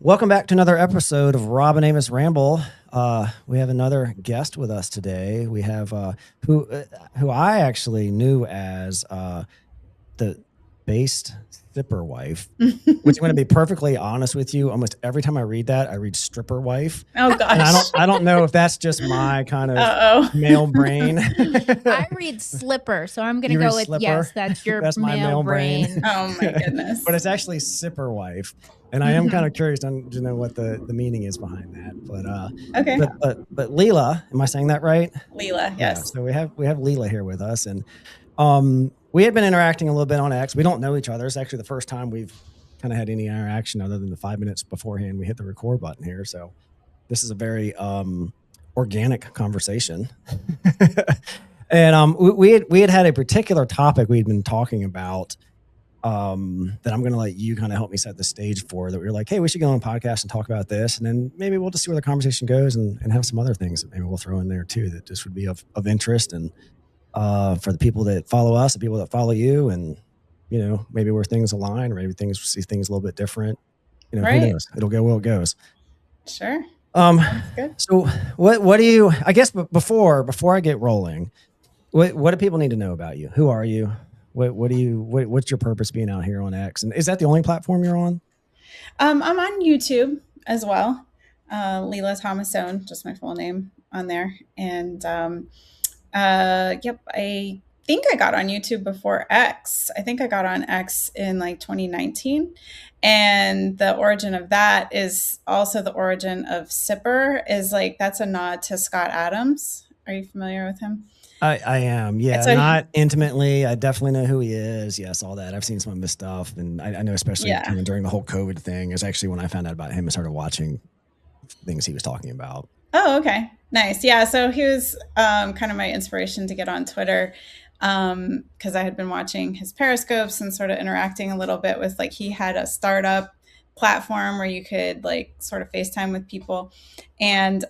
Welcome back to another episode of Rob and Amos Ramble. We have another guest with us today. We have who I actually knew as the based zipper wife. Which I'm going to be perfectly honest with you. Almost every time I read that, I read stripper wife. Oh gosh. And I don't know if that's just my kind of male brain. I read slipper, so I'm going to go with slipper? yes. That's your That's my male brain. Oh my goodness. But it's actually sipper wife. And I am kind of curious to know what the meaning is behind that. But Okay. But Leila, am I saying that right? Leila, yes. Yeah, so we have Leila here with us, and we had been interacting a little bit on X. We don't know each other. It's actually the first time we've kind of had any interaction other than the 5 minutes beforehand we hit the record button here. So this is a very organic conversation. And we had a particular topic we'd been talking about that I'm going to let you kind of help me set the stage for, that we were like, hey, we should go on a podcast and talk about this. And then maybe we'll just see where the conversation goes and have some other things that maybe we'll throw in there too, that just would be of interest. And for the people that follow us, the people that follow you, and, you know, maybe where things align, or maybe see things a little bit different, you know, Right. Who knows? It'll go where it goes. Sure. Good. So what do you, I guess before I get rolling, what do people need to know about you? Who are you? What's your purpose being out here on X? And is that the only platform you're on? I'm on YouTube as well. Leila Thomasone, just my full name on there. And yep, I think I got on YouTube before X. I think I got on X in like 2019. And the origin of that is also the origin of Sipper, is like, that's a nod to Scott Adams. Are you familiar with him? I am. Yeah. Not intimately. I definitely know who he is. Yes. All that. I've seen some of his stuff. And I know, especially kind of during the whole COVID thing, is actually when I found out about him and started watching things he was talking about. Oh, okay. Nice. Yeah. So he was kind of my inspiration to get on Twitter, because I had been watching his Periscopes and sort of interacting a little bit with, like, he had a startup platform where you could like sort of FaceTime with people. And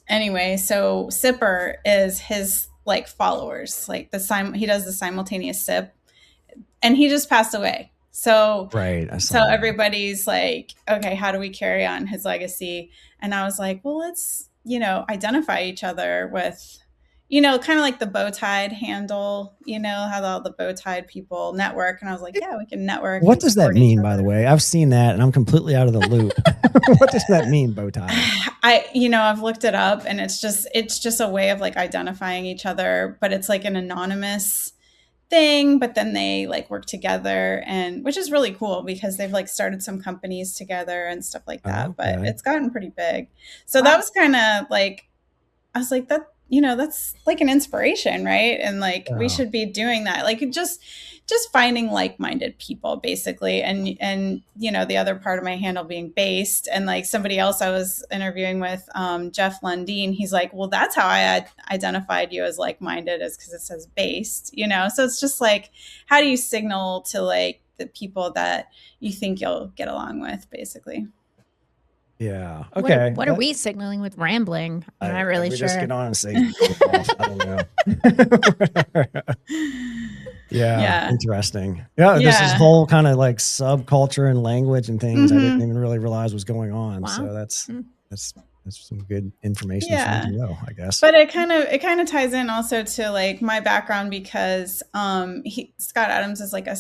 anyway, so Sipper is his like followers, like he does the simultaneous sip, and he just passed away. So right. So everybody's like, okay, how do we carry on his legacy? And I was like, well, let's, you know, identify each other with, you know, kind of like the bow tied handle, you know, how all the bow tied people network. And I was like, yeah, we can network. What does that mean, by the way? I've seen that and I'm completely out of the loop. What does that mean, bow tie? I've looked it up, and it's just a way of like identifying each other, but it's like an anonymous thing, but then they like work together, and which is really cool because they've like started some companies together and stuff like that. Okay. But it's gotten pretty big. So that was kind of like, I was like, that, you know, that's like an inspiration, right? And like we should be doing that, like just finding like-minded people, basically. And you know, the other part of my handle being based, and like somebody else I was interviewing with, Jeff Lundeen, he's like, well, that's how I identified you as like-minded, is because it says based, you know. So it's just like, how do you signal to like the people that you think you'll get along with, basically? Yeah. Okay. What are we signaling with rambling? I'm not really sure. Just get on and say, I don't know. Yeah. Interesting. Yeah. This is whole kind of like subculture and language and things I didn't even really realize was going on. Wow. So that's some good information for me to know, I guess. But it kind of ties in also to like my background, because Scott Adams is like a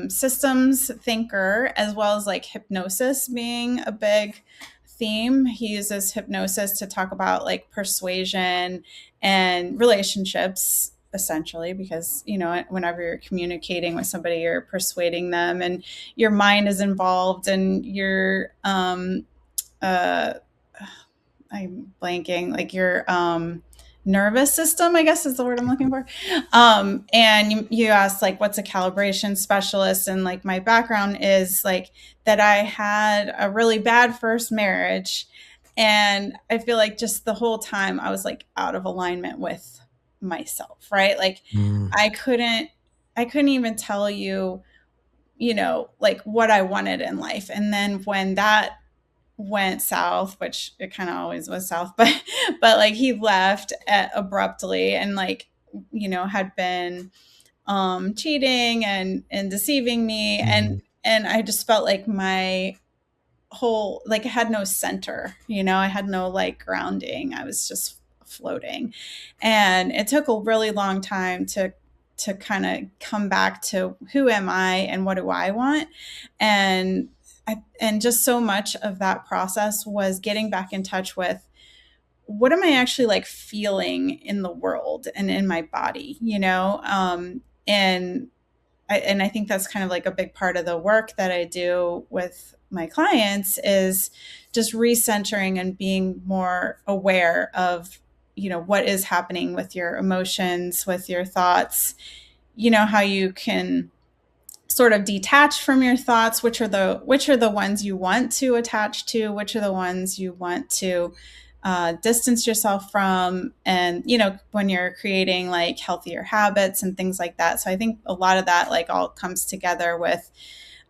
systems thinker, as well as like hypnosis being a big theme. He uses hypnosis to talk about like persuasion and relationships, essentially, because, you know, whenever you're communicating with somebody, you're persuading them, and your mind is involved, and you're I'm blanking, like your nervous system, I guess is the word I'm looking for. And you asked like, what's a calibration specialist? And like my background is like that I had a really bad first marriage. And I feel like just the whole time I was like out of alignment with myself, right? Like I couldn't even tell you, you know, like what I wanted in life. And then when that went south, which it kind of always was south, but like he left abruptly, and like, you know, had been cheating and deceiving me, and I just felt like my whole, like I had no center, I had no like grounding. I was just floating. And it took a really long time to kind of come back to who am I and what do I want? And and just so much of that process was getting back in touch with what am I actually like feeling in the world and in my body, and I think that's kind of like a big part of the work that I do with my clients is just recentering and being more aware of, what is happening with your emotions, with your thoughts, how you can sort of detach from your thoughts, which are the ones you want to attach to, which are the ones you want to distance yourself from, and when you're creating like healthier habits and things like that. So I think a lot of that like all comes together with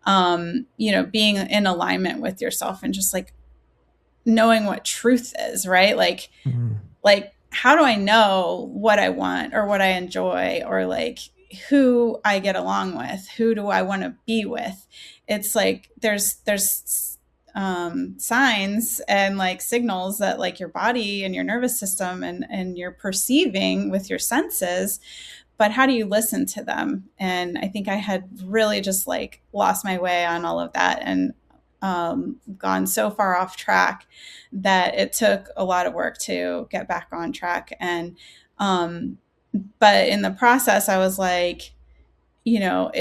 being in alignment with yourself and just like knowing what truth is, right? Like like how do I know what I want or what I enjoy, or like who I get along with, who do I want to be with? It's like there's signs and like signals that like your body and your nervous system and you're perceiving with your senses, but how do you listen to them? And I think I had really just like lost my way on all of that and gone so far off track that it took a lot of work to get back on track. And but in the process I was like, so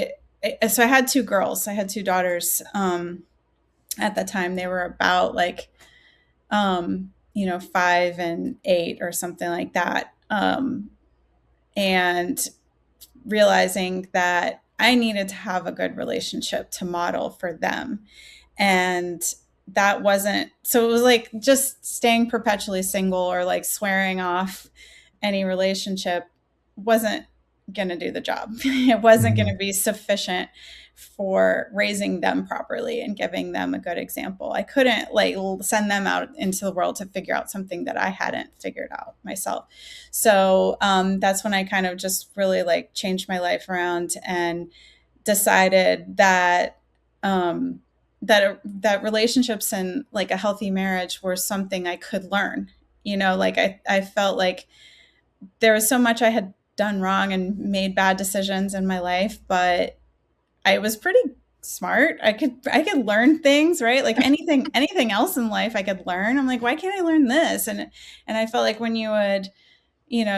I had two girls, I had two daughters. At the time they were about like 5 and 8 or something like that, and realizing that I needed to have a good relationship to model for them. And that wasn't, so it was like just staying perpetually single or like swearing off any relationship wasn't going to do the job. It wasn't going to be sufficient for raising them properly and giving them a good example. I couldn't like send them out into the world to figure out something that I hadn't figured out myself. So that's when I kind of just really like changed my life around and decided that that relationships and like a healthy marriage were something I could learn. Like I felt like there was so much I had done wrong and made bad decisions in my life, but I was pretty smart. I could learn things, right? Like anything else in life I could learn. I'm like, why can't I learn this? And I felt like when you would,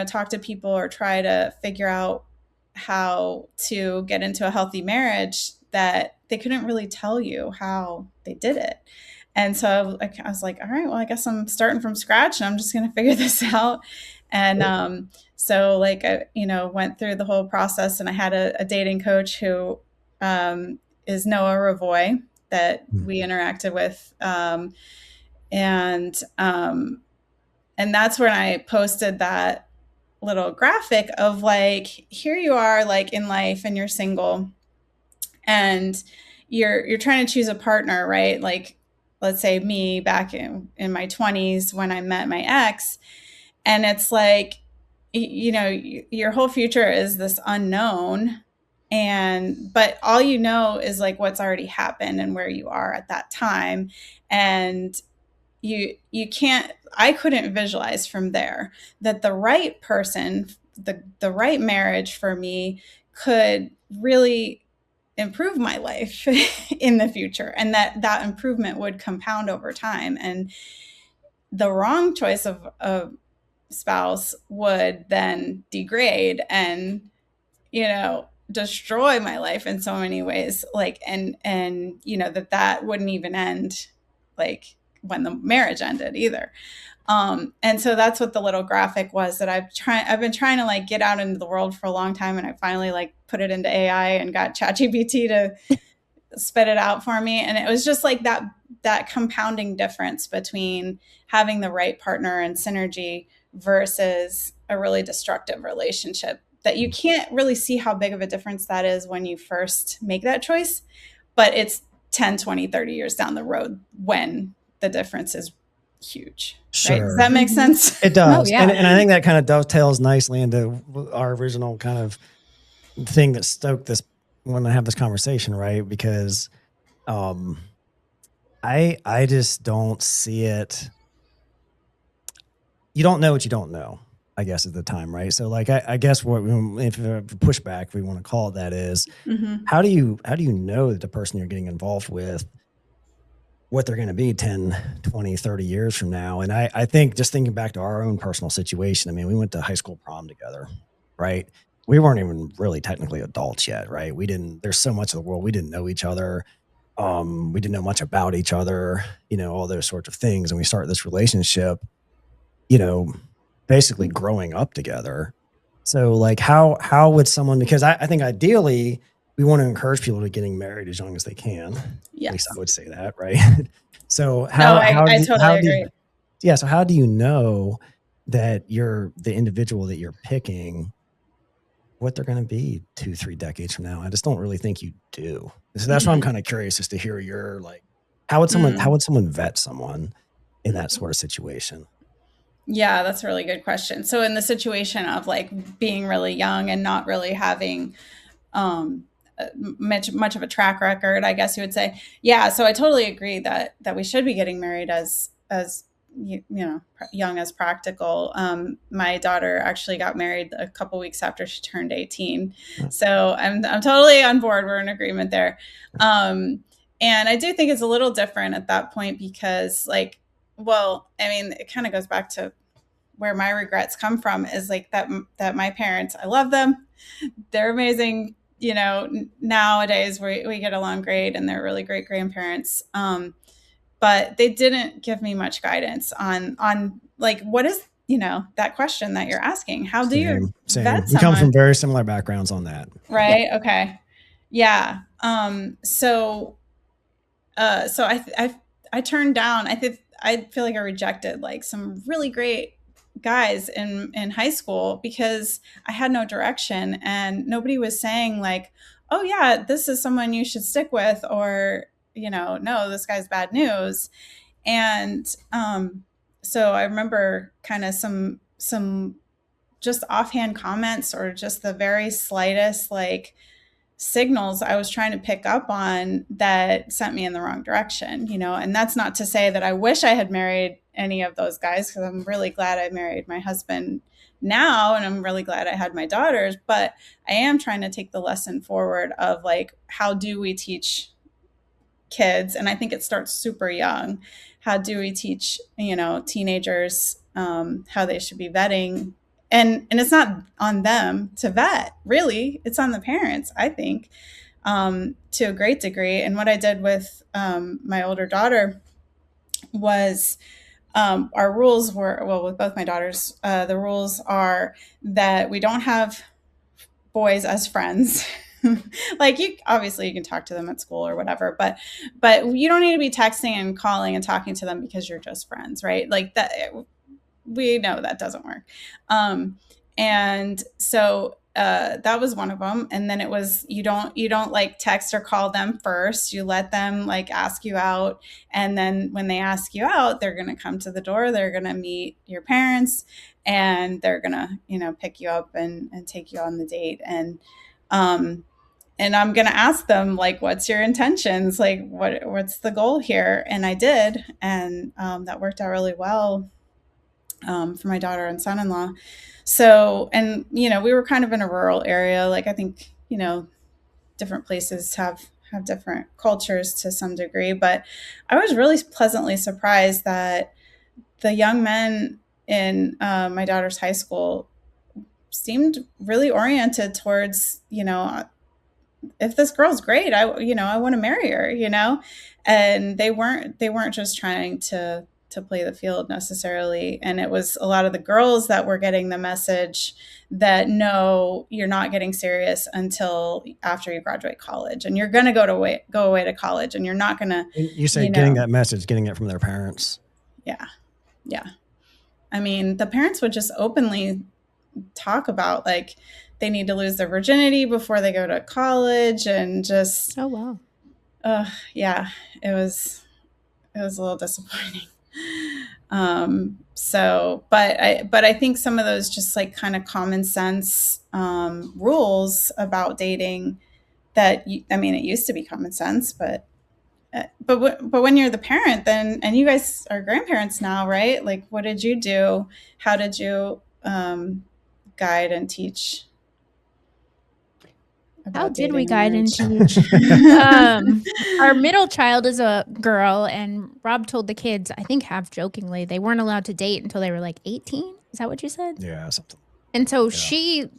talk to people or try to figure out how to get into a healthy marriage, that they couldn't really tell you how they did it. And so I was like, all right, well, I guess I'm starting from scratch and I'm just going to figure this out. And so like, I, went through the whole process, and I had a dating coach who is Noah Ravoy that we interacted with. And that's when I posted that little graphic of like, here you are like in life and you're single and you're trying to choose a partner, right? Like, let's say me back in my 20s when I met my ex, and it's like, your whole future is this unknown, but all is like what's already happened and where you are at that time. And I couldn't visualize from there that the right person, the right marriage for me could really improve my life in the future, and that improvement would compound over time. And the wrong choice of a spouse would then degrade and, destroy my life in so many ways. Like, and that wouldn't even end like when the marriage ended either. And so that's what the little graphic was that I've been trying to like get out into the world for a long time. And I finally like put it into AI and got ChatGPT to spit it out for me. And it was just like that compounding difference between having the right partner and synergy versus a really destructive relationship that you can't really see how big of a difference that is when you first make that choice. But it's 10, 20, 30 years down the road when the difference is huge. Sure. Right? Does that make sense? It does. Oh, yeah. And I think that kind of dovetails nicely into our original kind of thing that stoked this when I have this conversation, right? Because I just don't see it. You don't know what you don't know, I guess, at the time, right? So like, I guess what if pushback we want to call it that is, how do you know that the person you're getting involved with, what they're going to be 10, 20, 30 years from now? And I think just thinking back to our own personal situation, I mean, we went to high school prom together, right? We weren't even really technically adults yet, right? There's so much of the world. We didn't know each other. We didn't know much about each other, all those sorts of things. And we started this relationship, basically growing up together. So like how would someone, because I think ideally we want to encourage people to getting married as young as they can. Yes. At least I would say that, right? So I totally agree. So how do you know that you're the individual that you're picking, what they're going to be 2-3 decades from now? I just don't really think you do. So that's why I'm kind of curious as to hear your, like, how would someone vet someone in that sort of situation? Yeah, that's a really good question. So in the situation of like being really young and not really having much of a track record, I guess you would say. Yeah, so I totally agree that we should be getting married as young as practical. My daughter actually got married a couple weeks after she turned 18. So I'm totally on board. We're in agreement there. And I do think it's a little different at that point because like, well, I mean, it kind of goes back to where my regrets come from is like that my parents, I love them. They're amazing. Nowadays we get along great and they're really great grandparents. But they didn't give me much guidance on like, what is, that question that you're asking? How do you vet someone? We come from very similar backgrounds on that. Right. Yeah. Okay. Yeah. So I turned down, I feel like I rejected like some really great guys in high school because I had no direction and nobody was saying like, oh yeah, this is someone you should stick with, or, no, this guy's bad news. And so I remember kind of some just offhand comments or just the very slightest like signals I was trying to pick up on that sent me in the wrong direction, and that's not to say that I wish I had married any of those guys, because I'm really glad I married my husband now and I'm really glad I had my daughters, but I am trying to take the lesson forward of like, how do we teach kids? And I think it starts super young. How do we teach, teenagers how they should be vetting? And it's not on them to vet, really. It's on the parents, I think, to a great degree. And what I did with my older daughter was our rules were, well, with both my daughters, the rules are that we don't have boys as friends. Like obviously you can talk to them at school or whatever, but you don't need to be texting and calling and talking to them because you're just friends, right? Like that, we know that doesn't work. And so that was one of them. And then it was, you don't like text or call them first. You let them like ask you out. And then when they ask you out, they're going to come to the door. They're going to meet your parents and they're going to, pick you up and take you on the date. And I'm going to ask them like, what's your intentions? Like what's the goal here? And I did. And that worked out really well for my daughter and son-in-law. So, and, we were kind of in a rural area. Like, I think, different places have different cultures to some degree, but I was really pleasantly surprised that the young men in my daughter's high school seemed really oriented towards, if this girl's great, I want to marry her, and they weren't just trying to play the field necessarily. And it was a lot of the girls that were getting the message that, no, you're not getting serious until after you graduate college, and you're going to go away to college, and you're not going to, you say getting that message, getting it from their parents. Yeah. Yeah. I mean, the parents would just openly talk about like, they need to lose their virginity before they go to college, and just, oh wow. Yeah, it was a little disappointing. But I think some of those just like kind of common sense rules about dating that, it used to be common sense, but but when you're the parent, then, and you guys are grandparents now, right? Like, what did you do? How did you guide and teach? How did we guide and teach? Our middle child is a girl, and Rob told the kids, I think half jokingly, they weren't allowed to date until they were like 18. Is that what you said? Yeah, something. And so she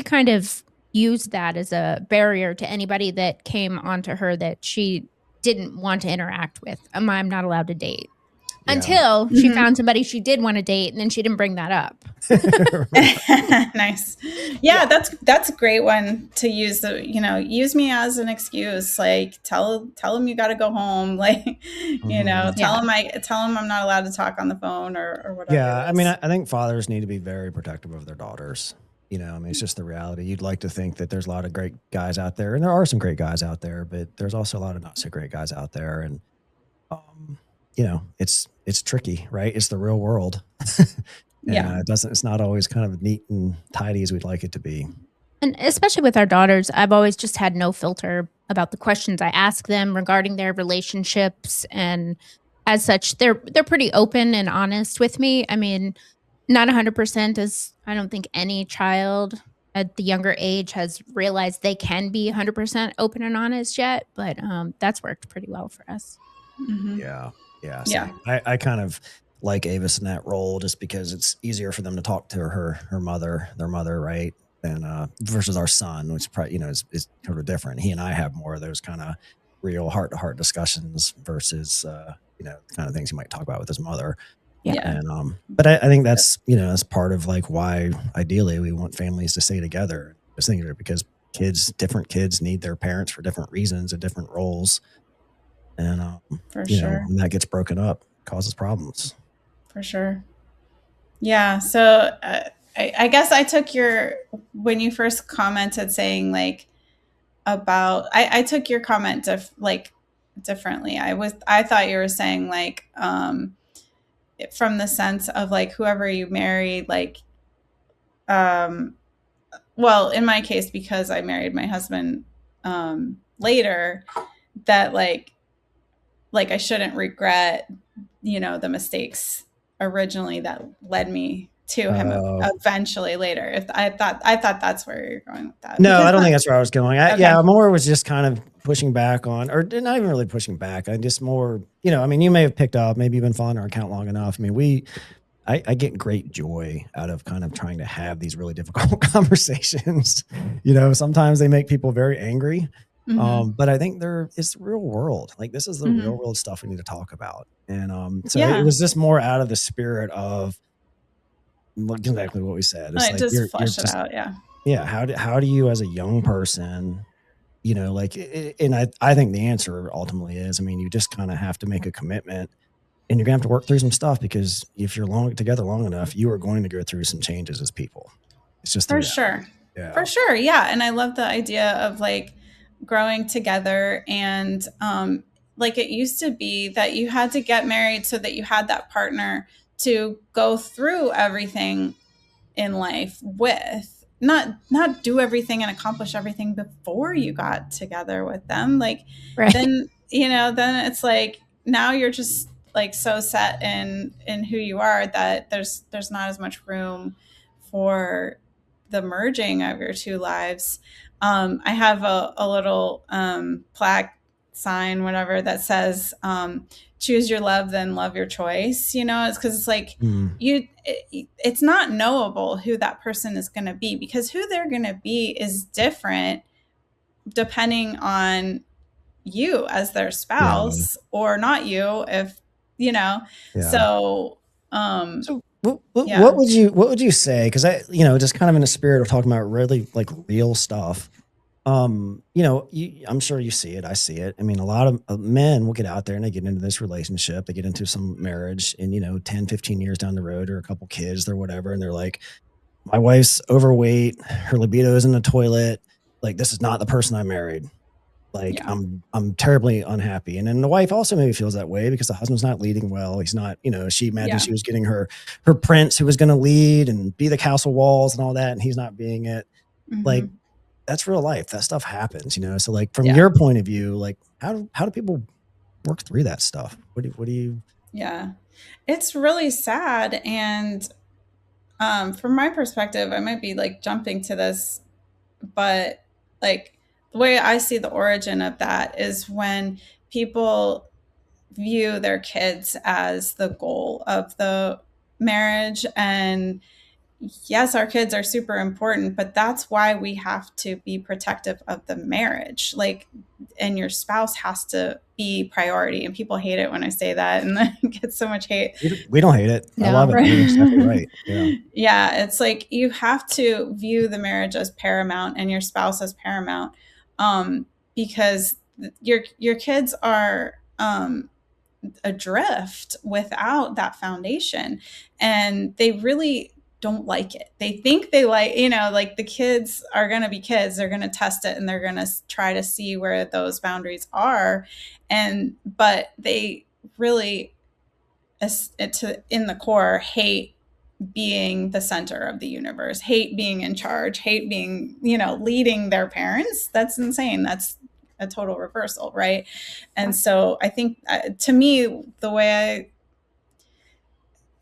kind of used that as a barrier to anybody that came onto her that she didn't want to interact with. I'm not allowed to date. Yeah. Until she found somebody she did want to date, and then she didn't bring that up. Nice. Yeah, that's a great one to use. Use me as an excuse. Like, tell them you got to go home. Like, tell them I'm not allowed to talk on the phone or whatever. Yeah, I mean, I think fathers need to be very protective of their daughters. It's just the reality. You'd like to think that there's a lot of great guys out there, and there are some great guys out there, but there's also a lot of not so great guys out there, and it's tricky, right? It's the real world. And it's not always kind of neat and tidy as we'd like it to be. And especially with our daughters, I've always just had no filter about the questions I ask them regarding their relationships. And as such, they're pretty open and honest with me. I mean, not 100%, as I don't think any child at the younger age has realized they can be 100% open and honest yet. But that's worked pretty well for us. Mm-hmm. Yeah. I kind of like Avis in that role just because it's easier for them to talk to their mother, right? And versus our son, which probably, is kind of different. He and I have more of those kind of real heart-to-heart discussions versus, the kind of things he might talk about with his mother. Yeah. And, but I think that's, that's part of like why ideally we want families to stay together. Just thinking of it because different kids need their parents for different reasons and different roles. And, for sure, when that gets broken up, it causes problems. For sure. Yeah. So I guess I took when you first commented saying like about, I took your comment differently. I thought you were saying like, from the sense of like whoever you married, like, well, in my case, because I married my husband later, that like I shouldn't regret, the mistakes originally that led me to him eventually later. If I thought that's where you're going with that. No, I don't think that's where I was going. Yeah, more was just kind of pushing back on, or not even really pushing back. I just more, you may have picked up, maybe you've been following our account long enough. I mean, I get great joy out of kind of trying to have these really difficult conversations. Sometimes they make people very angry. Mm-hmm. But I think it's real world. Like this is the real world stuff we need to talk about. And it was just more out of the spirit of exactly what we said. It's like just flush it out. Yeah. Yeah. How do you as a young person, and I think the answer ultimately is, you just kind of have to make a commitment and you're gonna have to work through some stuff because if you're together long enough, you are going to go through some changes as people. It's just for sure. Yeah. For sure. Yeah. And I love the idea of like growing together and like it used to be that you had to get married so that you had that partner to go through everything in life with, not do everything and accomplish everything before you got together with them. Like, right. Then it's like, now you're just like so set in who you are that there's not as much room for the merging of your two lives. I have a little plaque sign, whatever, that says, choose your love, then love your choice. It's because it's like it's not knowable who that person is going to be because who they're going to be is different depending on you as their spouse or not you, if so. What would you say? Because I, just kind of in the spirit of talking about really like real stuff. I'm sure you see it. I see it. I mean, a lot of men will get out there and they get into this relationship. They get into some marriage and, 10, 15 years down the road or a couple kids or whatever. And they're like, my wife's overweight. Her libido is in the toilet. Like, this is not the person I married. Like, I'm terribly unhappy. And then the wife also maybe feels that way because the husband's not leading well. He's not, she imagined she was getting her prince who was going to lead and be the castle walls and all that. And he's not being it. Mm-hmm. Like, that's real life. That stuff happens, So like from your point of view, like how do people work through that stuff. What do you? Yeah, it's really sad. And from my perspective, I might be like jumping to this, but like the way I see the origin of that is when people view their kids as the goal of the marriage. And yes, our kids are super important, but that's why we have to be protective of the marriage. Like, and your spouse has to be priority. And people hate it when I say that, and then get so much hate. We don't hate it. I No. love it. I mean, it's exactly right. Yeah. Yeah, it's like you have to view the marriage as paramount and your spouse as paramount, because your kids are adrift without that foundation, and they really don't like it. They think they like, like the kids are going to be kids. They're going to test it and they're going to try to see where those boundaries are. But they really, in the core, hate being the center of the universe, hate being in charge, hate being, leading their parents. That's insane. That's a total reversal, right? And so I think, to me, the way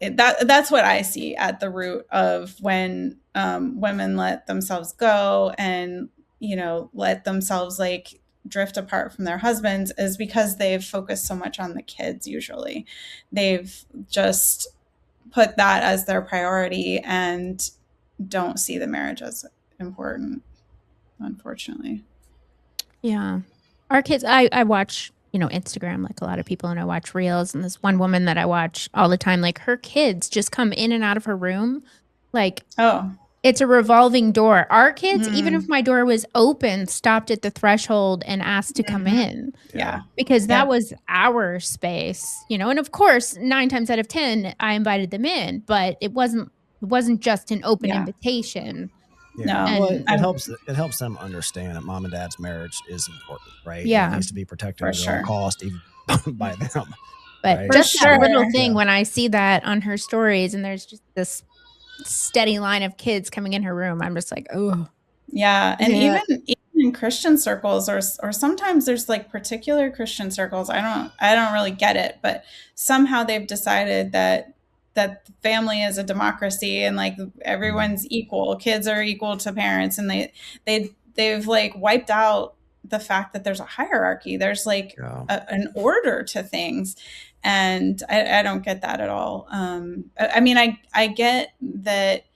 that's what I see at the root of when women let themselves go and let themselves like drift apart from their husbands, is because they've focused so much on the kids. Usually they've just put that as their priority and don't see the marriage as important, unfortunately. Yeah. Our kids, I watch, Instagram like a lot of people, and I watch reels, and this one woman that I watch all the time, like her kids just come in and out of her room. Like, it's a revolving door. Our kids, even if my door was open, stopped at the threshold and asked to come in. Yeah. Because that was our space, and of course, 9 times out of 10, I invited them in, but it wasn't just an open invitation. Yeah. Well, it helps them understand that mom and dad's marriage is important, right? Yeah. It needs to be protected at all cost, even by them. But right? just that little thing, when I see that on her stories and there's just this steady line of kids coming in her room, I'm just like, oh. Yeah. And even in Christian circles, or sometimes there's like particular Christian circles, I don't really get it, but somehow they've decided that family is a democracy and like everyone's equal. Kids are equal to parents, and they've like wiped out the fact that there's a hierarchy. There's like an order to things, and I don't get that at all. I mean, I get that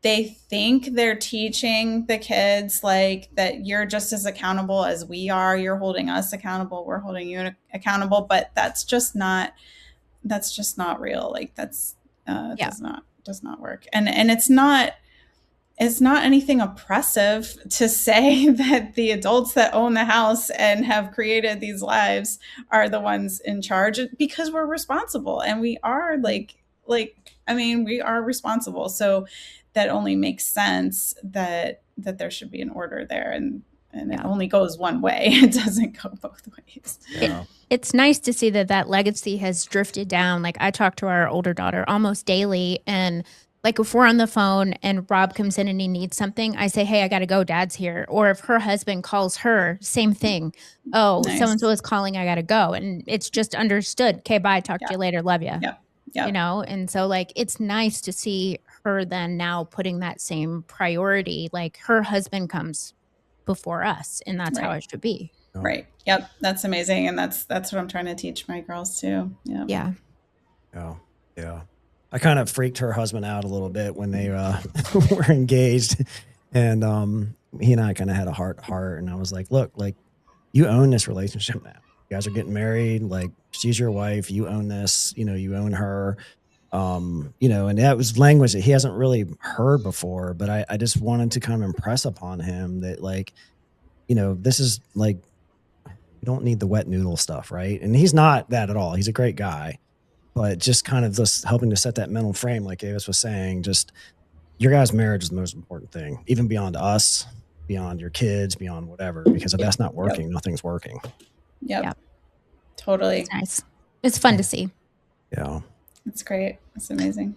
they think they're teaching the kids like that you're just as accountable as we are. You're holding us accountable. We're holding you accountable, but that's just not real. Like does not work. And it's not anything oppressive to say that the adults that own the house and have created these lives are the ones in charge, because we're responsible, and we are we are responsible. So that only makes sense that there should be an order there, and it only goes one way. It doesn't go both ways. Yeah. It's nice to see that legacy has drifted down. Like, I talk to our older daughter almost daily, and like if we're on the phone and Rob comes in and he needs something, I say, hey, I got to go, Dad's here. Or if her husband calls her, same thing. Oh, nice. So-and-so is calling, I got to go. And it's just understood. Okay, bye. Talk to you later. Love you. Yeah. And so like, it's nice to see her then now putting that same priority. Like, her husband comes before us, and that's how it should be. Right. Yep. That's amazing. And that's what I'm trying to teach my girls too. Yeah. Yeah. I kind of freaked her husband out a little bit when they were engaged, and he and I kind of had a heart, and I was like, look, like, you own this relationship now. You guys are getting married. Like, she's your wife. You own this, you own her. And that was language that he hasn't really heard before, but I just wanted to kind of impress upon him that, like, this is like, you don't need the wet noodle stuff, right? And he's not that at all. He's a great guy, but just kind of just helping to set that mental frame, like Avis was saying, just your guys' marriage is the most important thing, even beyond us, beyond your kids, beyond whatever, because if that's not working, nothing's working. Yep. Totally. It's nice. It's fun to see. Yeah. It's great. It's amazing.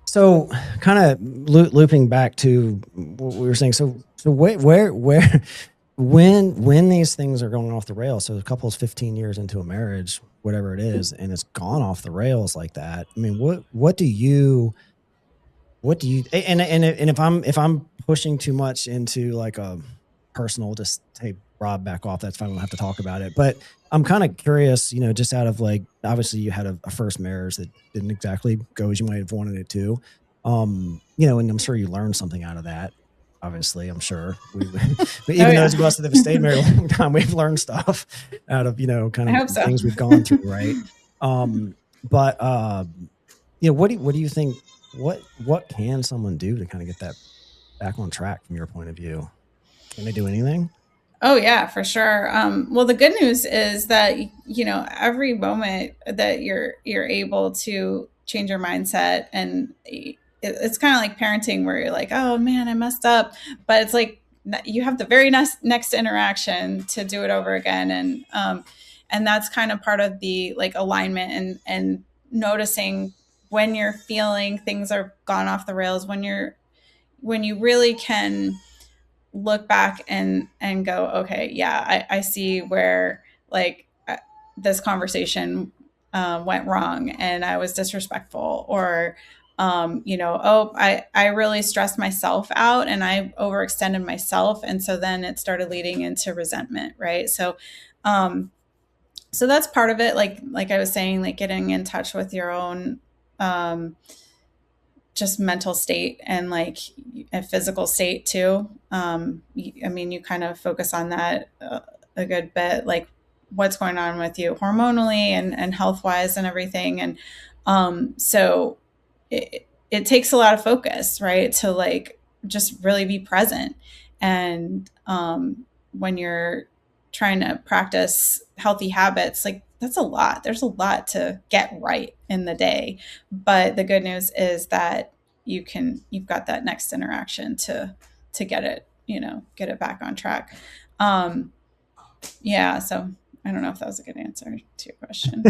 So kind of looping back to what we were saying. So where when these things are going off the rails, so a couple's 15 years into a marriage, whatever it is, and it's gone off the rails like that. I mean, what do you and if I'm pushing too much into like a personal, just hey Rob, back off, that's fine, we don't have to talk about it, but I'm kind of curious, just out of like, obviously you had a first marriage that didn't exactly go as you might have wanted it to, and I'm sure you learned something out of that. Obviously, I'm sure Oh even yeah. those of us that have stayed married a long time, we've learned stuff out of kind I of hope so. things we've gone through, right? But what do you think? What can someone do to kind of get that back on track from your point of view? Can they do anything? Oh yeah, for sure. Well, the good news is that every moment that you're able to change your mindset, and it's kind of like parenting, where you're like, oh man, I messed up, but it's like you have the very next interaction to do it over again, and that's kind of part of the like alignment, and noticing when you're feeling things are gone off the rails, when you really can look back and go, okay, yeah, I see where like this conversation went wrong and I was disrespectful, or oh, I really stressed myself out and I overextended myself, and so then it started leading into resentment, right? So that's part of it, like I was saying, like getting in touch with your own um just mental state, and like a physical state too. I mean, you kind of focus on that a good bit, like what's going on with you hormonally and health wise and everything. And so it takes a lot of focus, right? To like just really be present. And when you're trying to practice healthy habits, like that's a lot. There's a lot to get right in the day, but the good news is that you've got that next interaction to get it, get it back on track. um yeah, so I don't know if that was a good answer to your question.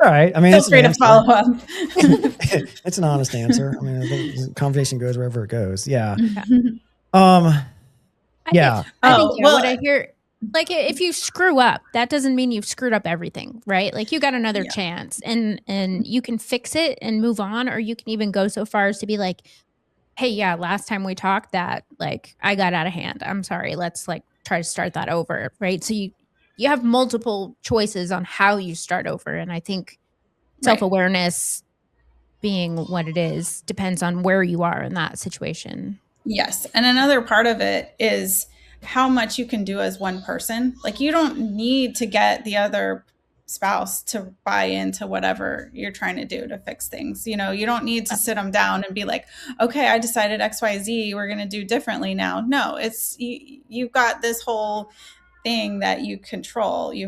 All right. I mean, Feel it's an free to answer. follow up. It's an honest answer. I mean, I think the conversation goes wherever it goes. Yeah. Yeah. Um. I think Yeah. I think Oh yeah, well, what I hear, like if you screw up, that doesn't mean you've screwed up everything, right? Like you got another yeah, chance, and you can fix it and move on, or you can even go so far as to be like, hey, yeah, last time we talked that like I got out of hand. I'm sorry. Let's like try to start that over, right? So you have multiple choices on how you start over, and I think right. self-awareness being what it is depends on where you are in that situation. Yes. And another part of it is how much you can do as one person. Like you don't need to get the other spouse to buy into whatever you're trying to do to fix things. You don't need to sit them down and be like, okay, I decided XYZ, we're going to do differently now. No, you've got this whole thing that you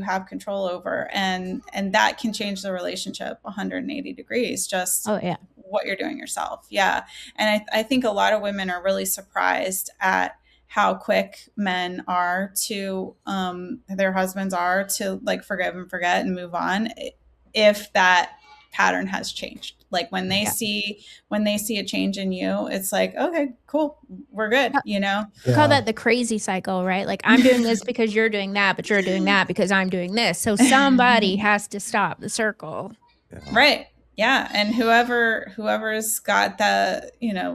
have control over, and that can change the relationship 180 degrees, just Oh yeah. what you're doing yourself. Yeah. And I think a lot of women are really surprised at how quick men are to their husbands are to like forgive and forget and move on, if that pattern has changed. Like Yeah. when they see a change in you, it's like, okay, cool, we're good, We call Yeah. that the crazy cycle, right? Like I'm doing this because you're doing that, but you're doing that because I'm doing this. So somebody has to stop the circle. Yeah. Right. Yeah. And whoever's got the,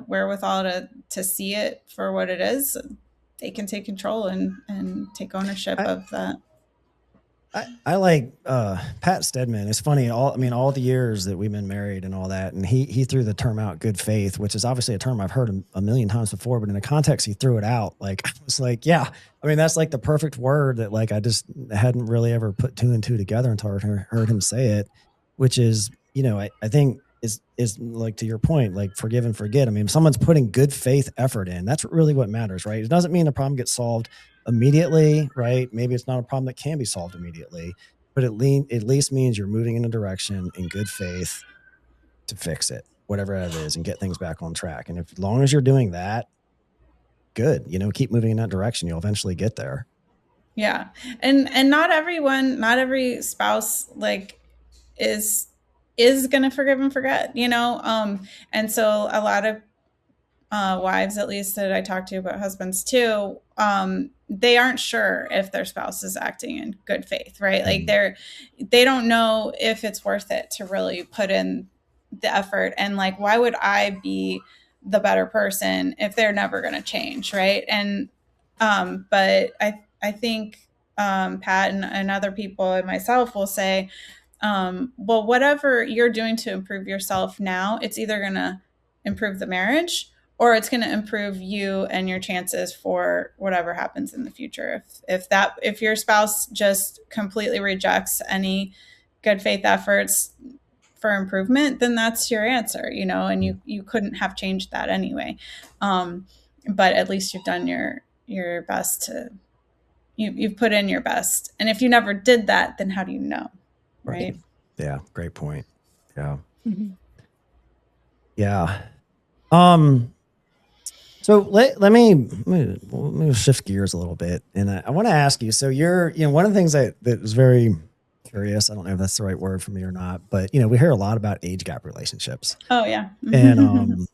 wherewithal to see it for what it is, they can take control and take ownership I, of that. I like Pat Stedman. It's funny. All the years that we've been married and all that, and he threw the term out, "good faith," which is obviously a term I've heard a million times before, but in the context he threw it out, like I was like, yeah. I mean, that's like the perfect word that like I just hadn't really ever put two and two together until I heard him say it, which is, I think is like to your point, like forgive and forget. I mean, if someone's putting good faith effort in, that's really what matters, right? It doesn't mean the problem gets solved immediately, right? Maybe it's not a problem that can be solved immediately, but at least means you're moving in a direction in good faith to fix it, whatever that is, and get things back on track. And if, as long as you're doing that, good, keep moving in that direction. You'll eventually get there. Yeah. And not every spouse like is going to forgive and forget, and so a lot of wives, at least that I talk to, but husbands too, they aren't sure if their spouse is acting in good faith, right? Like they don't know if it's worth it to really put in the effort. And like, why would I be the better person if they're never going to change, right? And but I think Pat and other people and myself will say, well, whatever you're doing to improve yourself now, it's either going to improve the marriage or it's going to improve you and your chances for whatever happens in the future. If your spouse just completely rejects any good faith efforts for improvement, then that's your answer, you know, and you couldn't have changed that anyway. But at least you've done your best to, you've put in your best. And if you never did that, then how do you know? Right. Yeah. Great point. Yeah. Mm-hmm. Yeah. So let me shift gears a little bit, and I want to ask you. So one of the things that was very curious. I don't know if that's the right word for me or not, but we hear a lot about age gap relationships. Oh yeah. And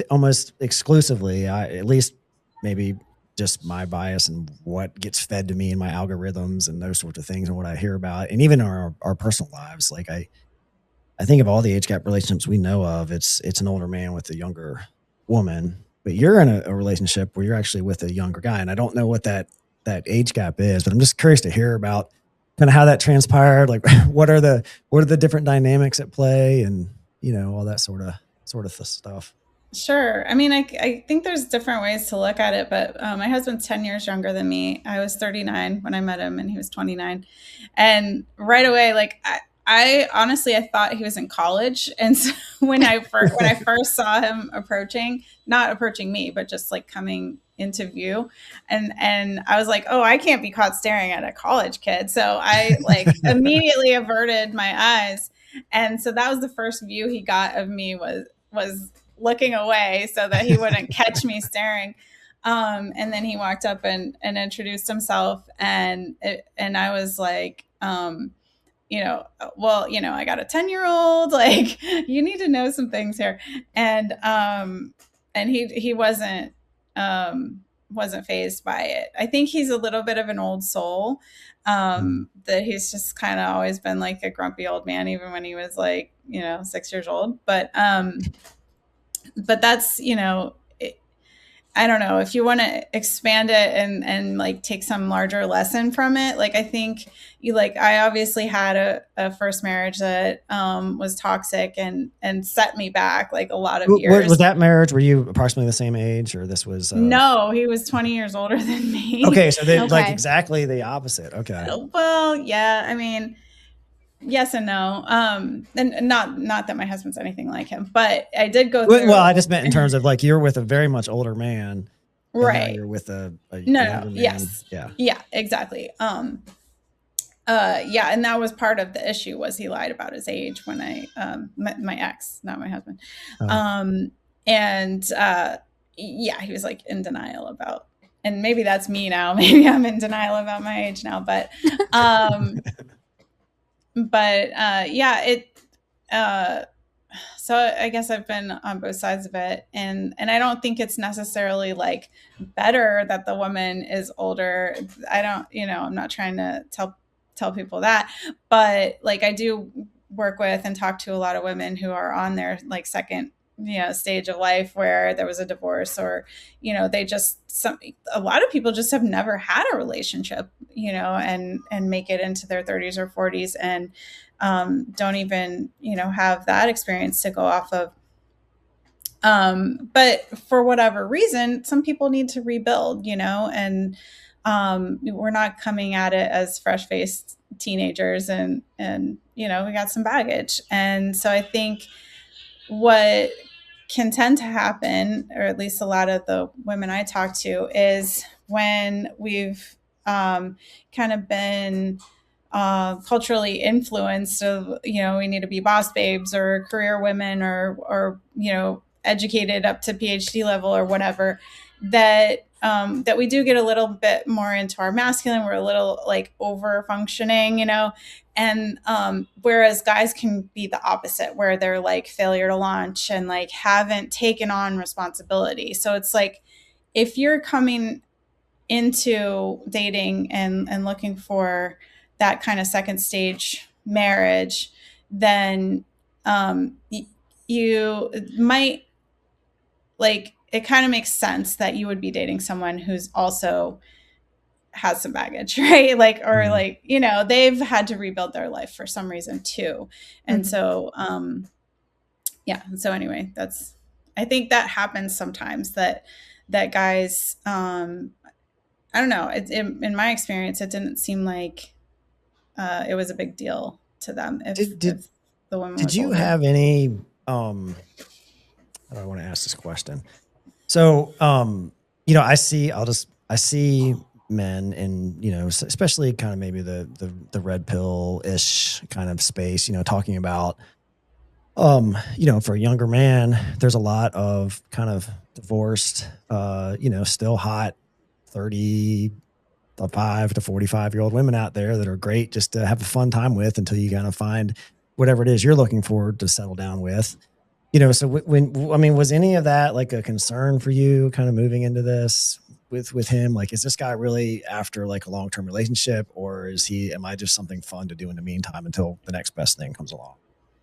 almost exclusively, at least maybe just my bias and what gets fed to me in my algorithms and those sorts of things and what I hear about, and even our personal lives. Like I think of all the age gap relationships we know of, it's an older man with a younger woman, but you're in a relationship where you're actually with a younger guy. And I don't know what that age gap is, but I'm just curious to hear about kind of how that transpired. Like what are the different dynamics at play, and all that sort of stuff. Sure. I mean, I think there's different ways to look at it, but my husband's 10 years younger than me. I was 39 when I met him and he was 29. And right away, like I honestly, I thought he was in college. And so when I first saw him not approaching me, but just like coming into view, and I was like, oh, I can't be caught staring at a college kid. So I like immediately averted my eyes. And so that was the first view he got of me was looking away so that he wouldn't catch me staring. And then he walked up and introduced himself, and I was like, well, I got a 10-year-old, like you need to know some things here. And he wasn't fazed by it. I think he's a little bit of an old soul, that he's just kind of always been like a grumpy old man, even when he was like, 6 years old. But that's, I don't know if you want to expand it and like take some larger lesson from it. Like, I think I obviously had a first marriage that was toxic and set me back like a lot of years. Was that marriage? Were you approximately the same age, or this was? No, he was 20 years older than me. Okay. So they like exactly the opposite. Okay. Well, yeah, I mean, yes and no. And not that my husband's anything like him, but I did go through. Well, I just meant in terms of like you're with a very much older man, right? Now you're with a no, man. Yes, yeah, exactly. Yeah, and that was part of the issue was he lied about his age when I met my ex, not my husband. Yeah, he was like in denial about, and maybe that's me now. Maybe I'm in denial about my age now, but. So I guess I've been on both sides of it, and I don't think it's necessarily like better that the woman is older. I don't, I'm not trying to tell people that, but like I do work with and talk to a lot of women who are on their like second stage of life where there was a divorce, or a lot of people just have never had a relationship, and make it into their 30s or 40s and don't even have that experience to go off of. But for whatever reason, some people need to rebuild, and we're not coming at it as fresh-faced teenagers, and we got some baggage. And so I think what can tend to happen, or at least a lot of the women I talk to, is when we've kind of been culturally influenced of, we need to be boss babes or career women or educated up to PhD level or whatever, that we do get a little bit more into our masculine. We're a little like over functioning, And whereas guys can be the opposite, where they're like failure to launch and like haven't taken on responsibility. So it's like, if you're coming into dating and looking for that kind of second stage marriage, then you might, like, it kind of makes sense that you would be dating someone who's also has some baggage, right? Like, or like, you know, they've had to rebuild their life for some reason too. And so, yeah. So anyway, I think that happens sometimes, that guys, I don't know. In my experience, it didn't seem like it was a big deal to them if the woman was Did you older. have any, how do I want to ask this question? So, you know, I see men in, you know, especially kind of maybe the red pill-ish kind of space, you know, talking about, you know, for a younger man, there's a lot of kind of divorced, you know, still hot 35 to 45-year-old women out there that are great just to have a fun time with until you kind of find whatever it is you're looking for to settle down with. You know, so when, I mean, was any of that like a concern for you kind of moving into this with him? Like, is this guy really after like a long-term relationship, or am I just something fun to do in the meantime until the next best thing comes along?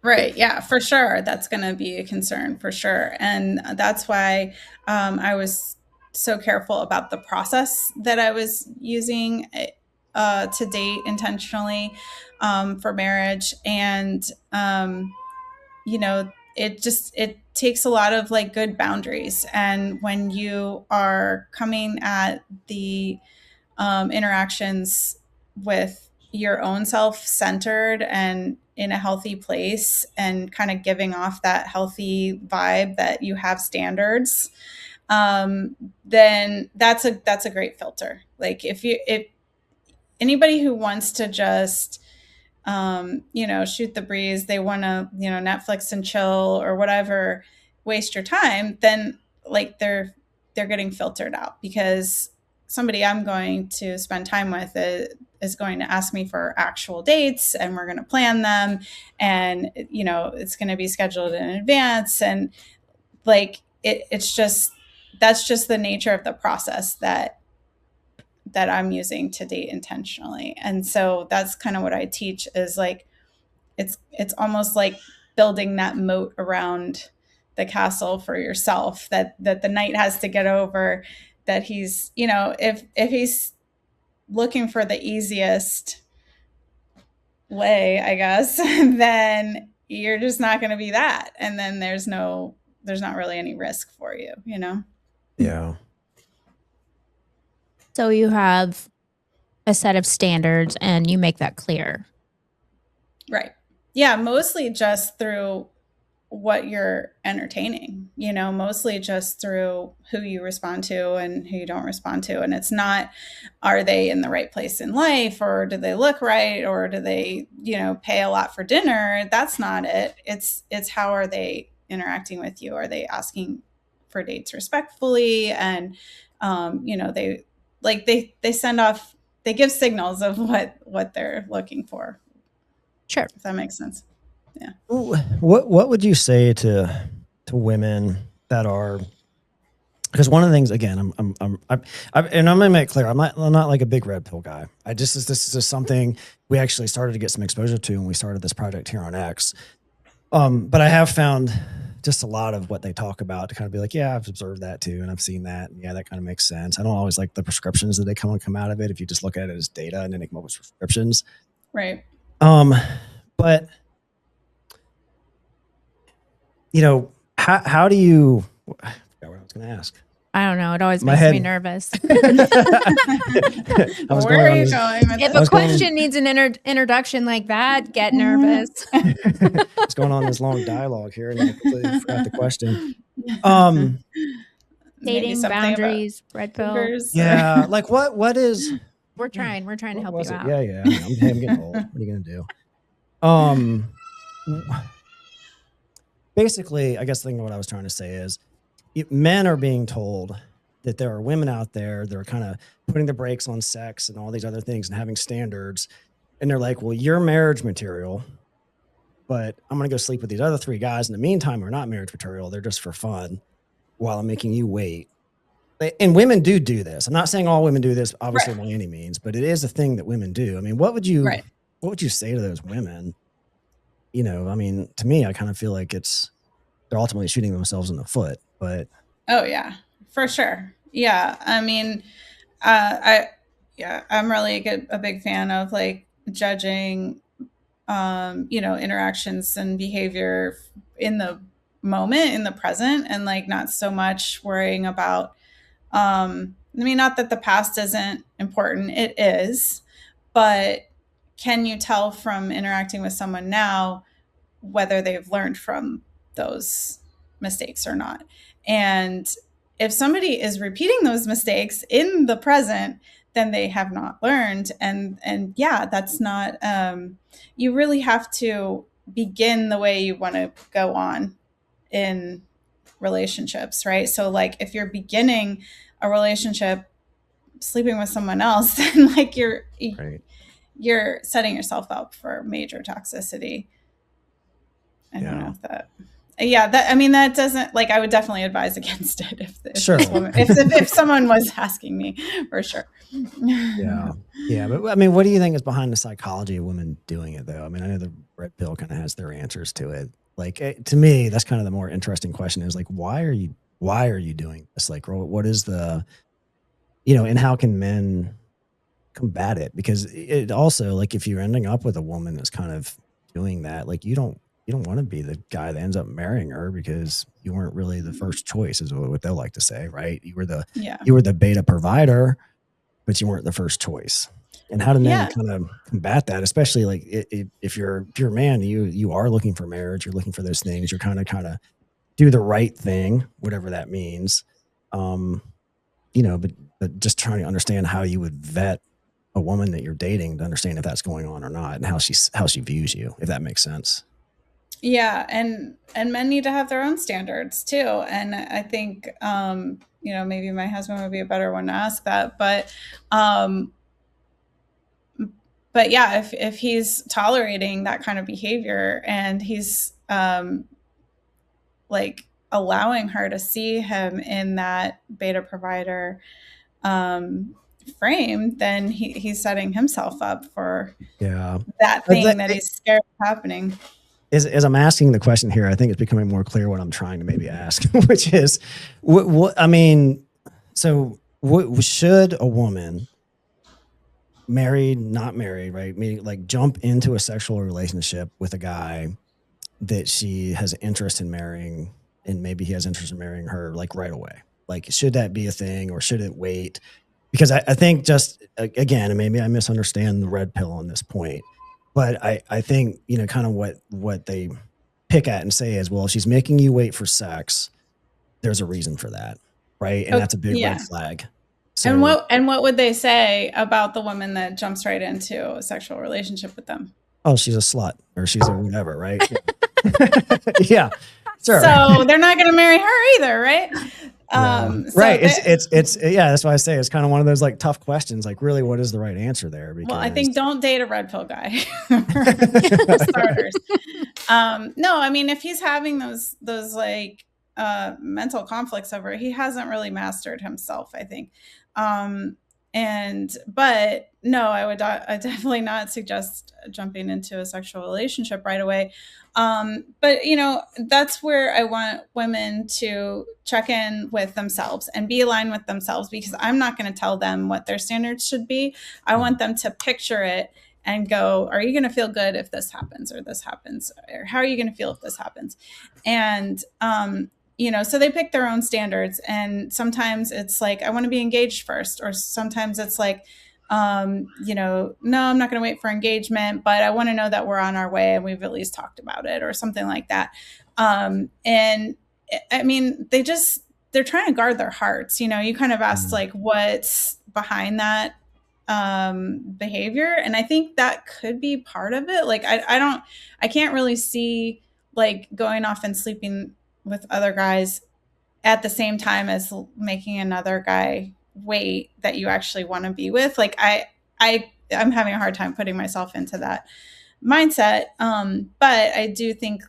Right. Yeah, for sure. That's going to be a concern for sure. And that's why I was so careful about the process that I was using to date intentionally for marriage. And, you know, it takes a lot of like good boundaries. And when you are coming at the interactions with your own self-centered and in a healthy place, and kind of giving off that healthy vibe that you have standards, then that's a great filter. Like, if anybody who wants to just you know, shoot the breeze, they want to, you know, Netflix and chill or whatever, waste your time, then like they're getting filtered out, because somebody I'm going to spend time with is going to ask me for actual dates, and we're going to plan them, and you know, it's going to be scheduled in advance, and like it's just, that's just the nature of the process that I'm using to date intentionally. And so that's kind of what I teach, is like, it's almost like building that moat around the castle for yourself, that the knight has to get over, that he's, you know, if he's looking for the easiest way, I guess, then you're just not going to be that. And then there's not really any risk for you, you know? Yeah. So you have a set of standards and you make that clear. Right. Yeah, mostly just through what you're entertaining, you know, mostly just through who you respond to and who you don't respond to. And it's not, are they in the right place in life, or do they look right, or do they, you know, pay a lot for dinner? That's not it. It's how are they interacting with you? Are they asking for dates respectfully? And, you know, they send off, they give signals of what they're looking for. Sure. If that makes sense. Yeah. What would you say to women that are, because one of the things, again, and I'm gonna make it clear, I'm not like a big red pill guy. This is just something we actually started to get some exposure to when we started this project here on X. But I have found just a lot of what they talk about to kind of be like, yeah, I've observed that too, and I've seen that, and yeah, that kind of makes sense. I don't always like the prescriptions that they come out of it if you just look at it as data and then they come up with prescriptions. Right. But you know, how do you? I forgot what I was going to ask. I don't know. It always makes me nervous. Where are you going? If a question needs an introduction like that, get nervous. What's going on in this long dialogue here, and I completely forgot the question. Dating, boundaries, red pill. Yeah, like what is? We're trying to help you out. Yeah. I'm getting old. What are you gonna do? Basically, I guess the thing what I was trying to say is, men are being told that there are women out there that are kind of putting the brakes on sex and all these other things and having standards. and they're like, well, you're marriage material, but I'm going to go sleep with these other 3 guys in the meantime who are not marriage material. They're just for fun while I'm making you wait. And women do this. I'm not saying all women do this, obviously, by any means, but it is a thing that women do. I mean, what would you say to those women? You know, I mean, to me, I kind of feel like they're ultimately shooting themselves in the foot, but. Oh yeah, for sure. Yeah. I mean, I'm really a big fan of like judging, interactions and behavior in the moment, in the present, and like not so much worrying about, I mean, not that the past isn't important, it is, but can you tell from interacting with someone now whether they've learned from those mistakes or not? And if somebody is repeating those mistakes in the present, then they have not learned. And yeah, that's not, you really have to begin the way you want to go on in relationships, right? So like if you're beginning a relationship sleeping with someone else, then like you're setting yourself up for major toxicity. I don't know if that. Yeah, that, I mean, that doesn't, like, I would definitely advise against it if someone was asking me, for sure. Yeah. But I mean, what do you think is behind the psychology of women doing it, though? I mean, I know the red pill kind of has their answers to it. Like, to me, that's kind of the more interesting question is like, why are you doing this? Like, what is the, and how can men combat it? Because it also, like, if you're ending up with a woman that's kind of doing that, like, you don't want to be the guy that ends up marrying her because you weren't really the first choice, is what they'll like to say, right? You were the beta provider, but you weren't the first choice. And how do men kind of combat that? Especially like if you're a man, you are looking for marriage, you're looking for those things, you're kind of do the right thing, whatever that means. But just trying to understand how you would vet a woman that you're dating to understand if that's going on or not, and how she views you, if that makes sense. Yeah, and men need to have their own standards too. And I think maybe my husband would be a better one to ask that, but yeah, if he's tolerating that kind of behavior and he's like allowing her to see him in that beta provider frame, then he's setting himself up for that thing that he's scared of happening. As I'm asking the question here, I think it's becoming more clear what I'm trying to maybe ask, which is, should a woman, married, not married, right? Meaning like jump into a sexual relationship with a guy that she has interest in marrying, and maybe he has interest in marrying her like right away? Like, should that be a thing, or should it wait? Because I think, just again, and maybe I misunderstand the red pill on this point, but I think, kind of what they pick at and say is, well, if she's making you wait for sex, there's a reason for that, right? And that's a big red flag. So, and what would they say about the woman that jumps right into a sexual relationship with them? Oh, she's a slut, or she's a whatever, right? Yeah, sure. So they're not going to marry her either, right? Right. It's that's why I say it's kind of one of those like tough questions. Like, really, what is the right answer there? Because, well, I think don't date a red pill guy. For starters. No, I mean, if he's having those like mental conflicts over it, he hasn't really mastered himself, I think. But no, I definitely not suggest jumping into a sexual relationship right away. But that's where I want women to check in with themselves and be aligned with themselves, because I'm not going to tell them what their standards should be. I want them to picture it and go, are you going to feel good if this happens, or this happens? Or how are you going to feel if this happens? And, so they pick their own standards. And sometimes it's like, I want to be engaged first. Or sometimes it's like, no, I'm not going to wait for engagement, but I want to know that we're on our way and we've at least talked about it, or something like that. And I mean, they're trying to guard their hearts. You kind of asked like, what's behind that behavior. And I think that could be part of it. Like, I can't really see like going off and sleeping with other guys at the same time as making another guy wait that you actually want to be with. Like, I I'm having a hard time putting myself into that mindset. But I do think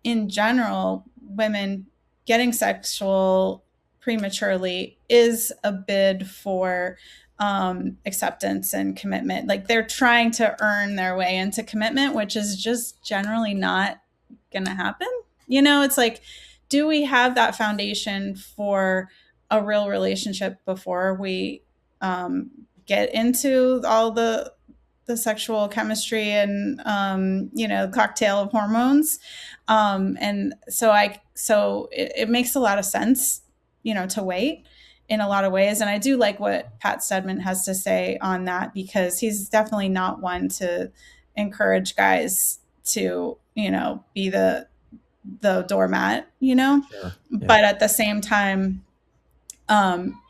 in general, women getting sexual prematurely is a bid for acceptance and commitment. Like they're trying to earn their way into commitment, which is just generally not going to happen. You know, it's like, do we have that foundation for a real relationship before we get into all the sexual chemistry and cocktail of hormones, and so it makes a lot of sense, to wait in a lot of ways. And I do like what Pat Stedman has to say on that, because he's definitely not one to encourage guys to be the doormat, Sure. Yeah. But at the same time,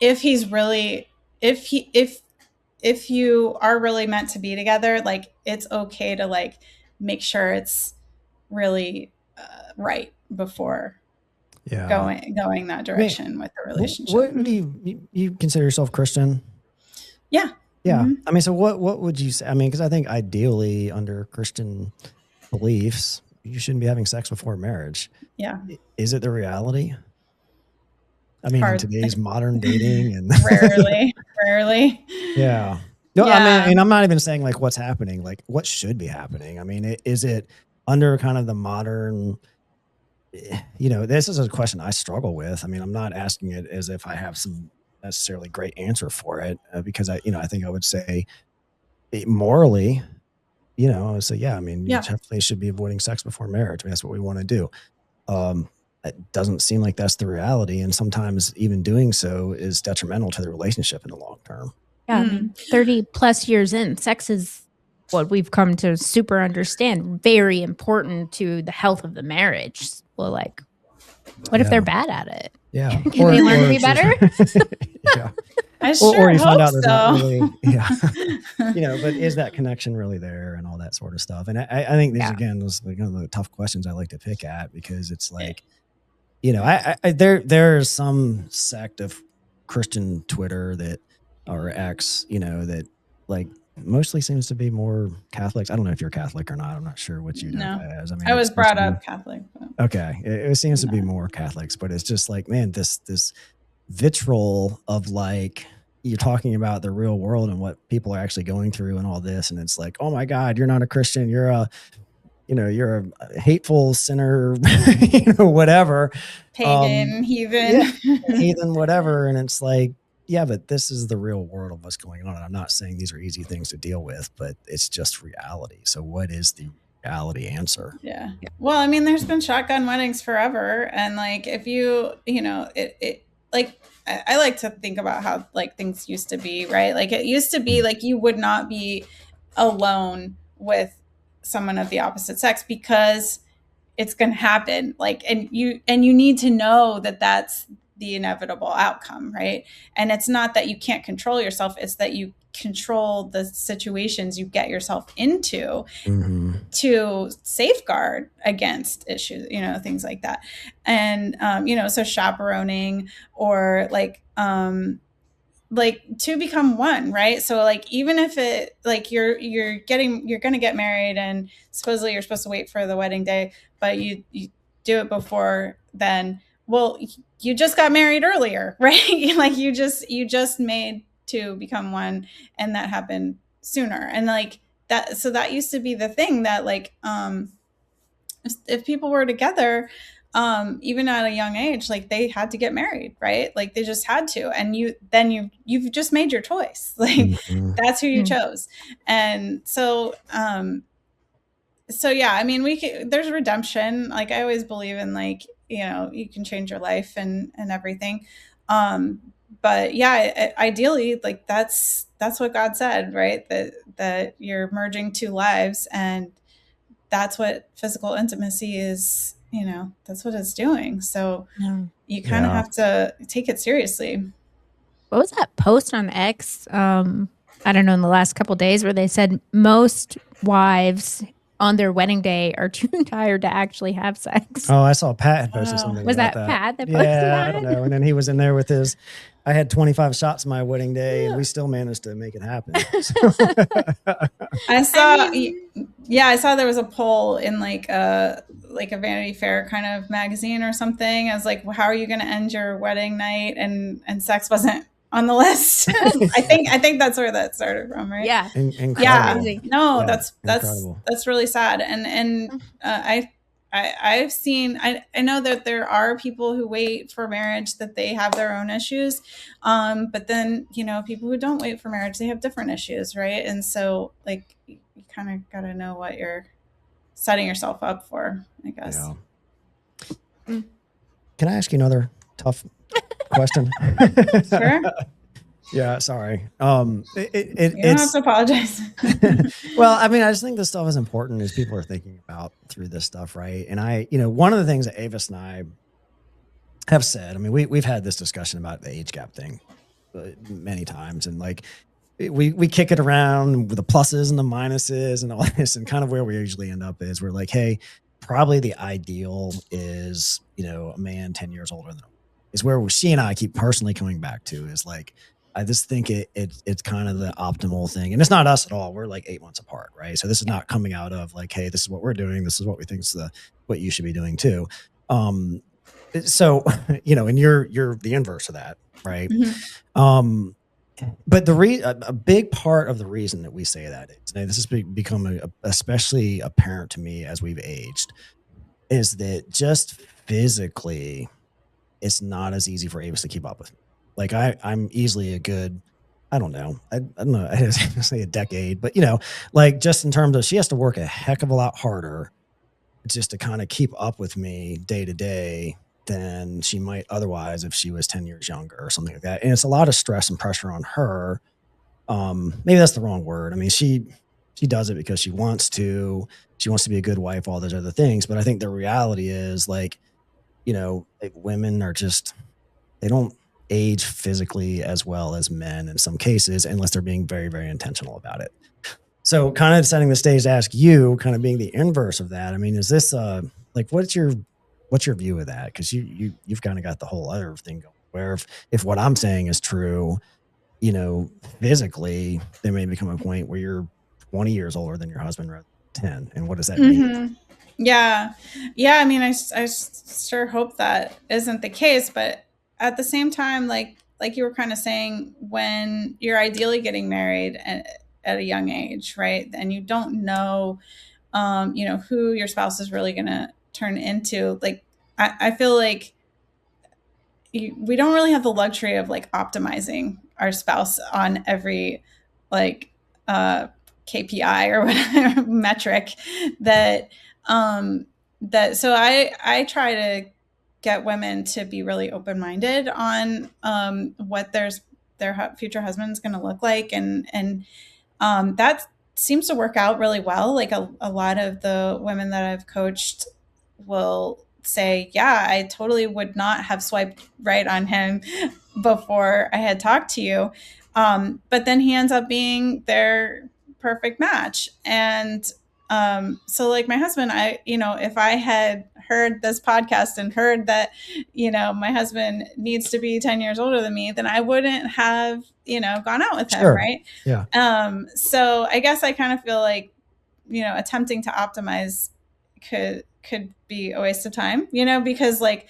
if you are really meant to be together, like it's okay to like make sure it's really right before going that direction with the relationship. What do you consider yourself Christian? Yeah. Yeah. Mm-hmm. I mean, so what would you say? I mean, because I think ideally under Christian beliefs, you shouldn't be having sex before marriage. Yeah. Is it the reality? I mean, in today's modern dating and rarely. Yeah. No, yeah. I mean, I'm not even saying like what's happening, like what should be happening. I mean, is it under kind of the modern, this is a question I struggle with. I mean, I'm not asking it as if I have some necessarily great answer for it, because I think I would say morally, I would say, yeah, I mean, you definitely should be avoiding sex before marriage. I mean, that's what we want to do. It doesn't seem like that's the reality. And sometimes even doing so is detrimental to the relationship in the long term. Yeah, I mean, 30 plus years in, sex is what we've come to super understand, very important to the health of the marriage. Well, like, what if they're bad at it? Yeah. Can they learn to be better? Yeah. I sure you find out so. there's not really, but is that connection really there and all that sort of stuff? And I think these, again, those like one of the tough questions I like to pick at, because it's like, there's some sect of Christian Twitter that, or X, that like mostly seems to be more Catholics. I don't know if you're Catholic or not. I'm not sure what you know as. I mean, I was brought up Catholic. But. Okay. It seems to be more Catholics, but it's just like, man, this vitriol of like, you're talking about the real world and what people are actually going through and all this. And it's like, oh my God, you're not a Christian. You're a hateful sinner, whatever. Pagan, heathen. Heathen, whatever. And it's like, yeah, but this is the real world of what's going on. And I'm not saying these are easy things to deal with, but it's just reality. So what is the reality answer? Yeah. Well, I mean, there's been shotgun weddings forever. And like, if I like to think about how like things used to be, right? Like it used to be like you would not be alone with someone of the opposite sex because it's going to happen. Like, and you need to know that that's the inevitable outcome, right? And it's not that you can't control yourself, it's that you control the situations you get yourself into to safeguard against issues, things like that. And so chaperoning or like to become one, right? So like even if it like you're going to get married and supposedly you're supposed to wait for the wedding day, but you do it before then. Well, you just got married earlier, right? Like you just made to become one, and that happened sooner. And like that, so that used to be the thing that like, if people were together, even at a young age, like they had to get married, right? Like they just had to, and you've just made your choice. Like that's who you chose. And so, yeah, I mean, there's redemption. Like I always believe in like, you can change your life and everything. But yeah, ideally, like that's what God said, right? That you're merging two lives, and that's what physical intimacy is, that's what it's doing. So you kind of have to take it seriously. What was that post on X? I don't know, in the last couple of days where they said most wives on their wedding day are too tired to actually have sex. Oh, I saw Pat had posted something Was about that Pat that posted Yeah, I don't that? know. And then he was in there with his, I had 25 shots my wedding day and we still managed to make it happen. I saw, mean- I saw there was a poll in like a Vanity Fair kind of magazine or something. I was like, well, how are you going to end your wedding night? And sex wasn't on the list. I think that's where that started from, right? Yeah. Incredible. Yeah. No, Yeah, that's really sad. And I've seen, I know that there are people who wait for marriage, that they have their own issues. But then, people who don't wait for marriage, they have different issues. Right. And so like, you kind of got to know what you're setting yourself up for, I guess. Yeah. Can I ask you another tough question? Sure. Yeah, sorry. You don't have to apologize. Well, I mean, I just think this stuff is important as people are thinking about through this stuff, right? And one of the things that Avis and I have said, I mean, we've had this discussion about the age gap thing many times, and like we kick it around with the pluses and the minuses and all this, and kind of where we usually end up is we're like, hey, probably the ideal is, a man 10 years older than is where she and I keep personally coming back to, is like, I just think it's kind of the optimal thing. And it's not us at all. We're like 8 months apart, right? So this is not coming out of like, hey, this is what we're doing. This is what we think is what you should be doing too. So, and you're the inverse of that, right? Mm-hmm. But a big part of the reason that we say that is, and this has become especially apparent to me as we've aged, is that just physically, it's not as easy for Avis to keep up with me. Like I'm easily a good, I don't know, I don't know, I say a decade, but like just in terms of, she has to work a heck of a lot harder just to kind of keep up with me day to day than she might otherwise if she was 10 years younger or something like that. And it's a lot of stress and pressure on her. Maybe that's the wrong word. I mean, she does it because she wants to be a good wife, all those other things. But I think the reality is like women are just, they don't age physically as well as men in some cases, unless they're being very, very intentional about it. So kind of setting the stage to ask you, kind of being the inverse of that. I mean, is this like, what's your view of that? Because you've kind of got the whole other thing going, where if what I'm saying is true, physically there may become a point where you're 20 years older than your husband rather than 10. And what does that mean? Yeah. I mean, I sure hope that isn't the case, but at the same time, like you were kind of saying, when you're ideally getting married at a young age, right? And you don't know, who your spouse is really going to turn into. Like, I feel like we don't really have the luxury of like optimizing our spouse on every like KPI or whatever metric that so I try to get women to be really open-minded on what their future husband's going to look like, and that seems to work out really well. Like a lot of the women that I've coached will say, yeah, I totally would not have swiped right on him before I had talked to you, but then he ends up being their perfect match. And so like my husband, if I had heard this podcast and heard that, my husband needs to be 10 years older than me, then I wouldn't have, gone out with him. Right. Yeah. So I guess I kind of feel like, attempting to optimize could be a waste of time, because like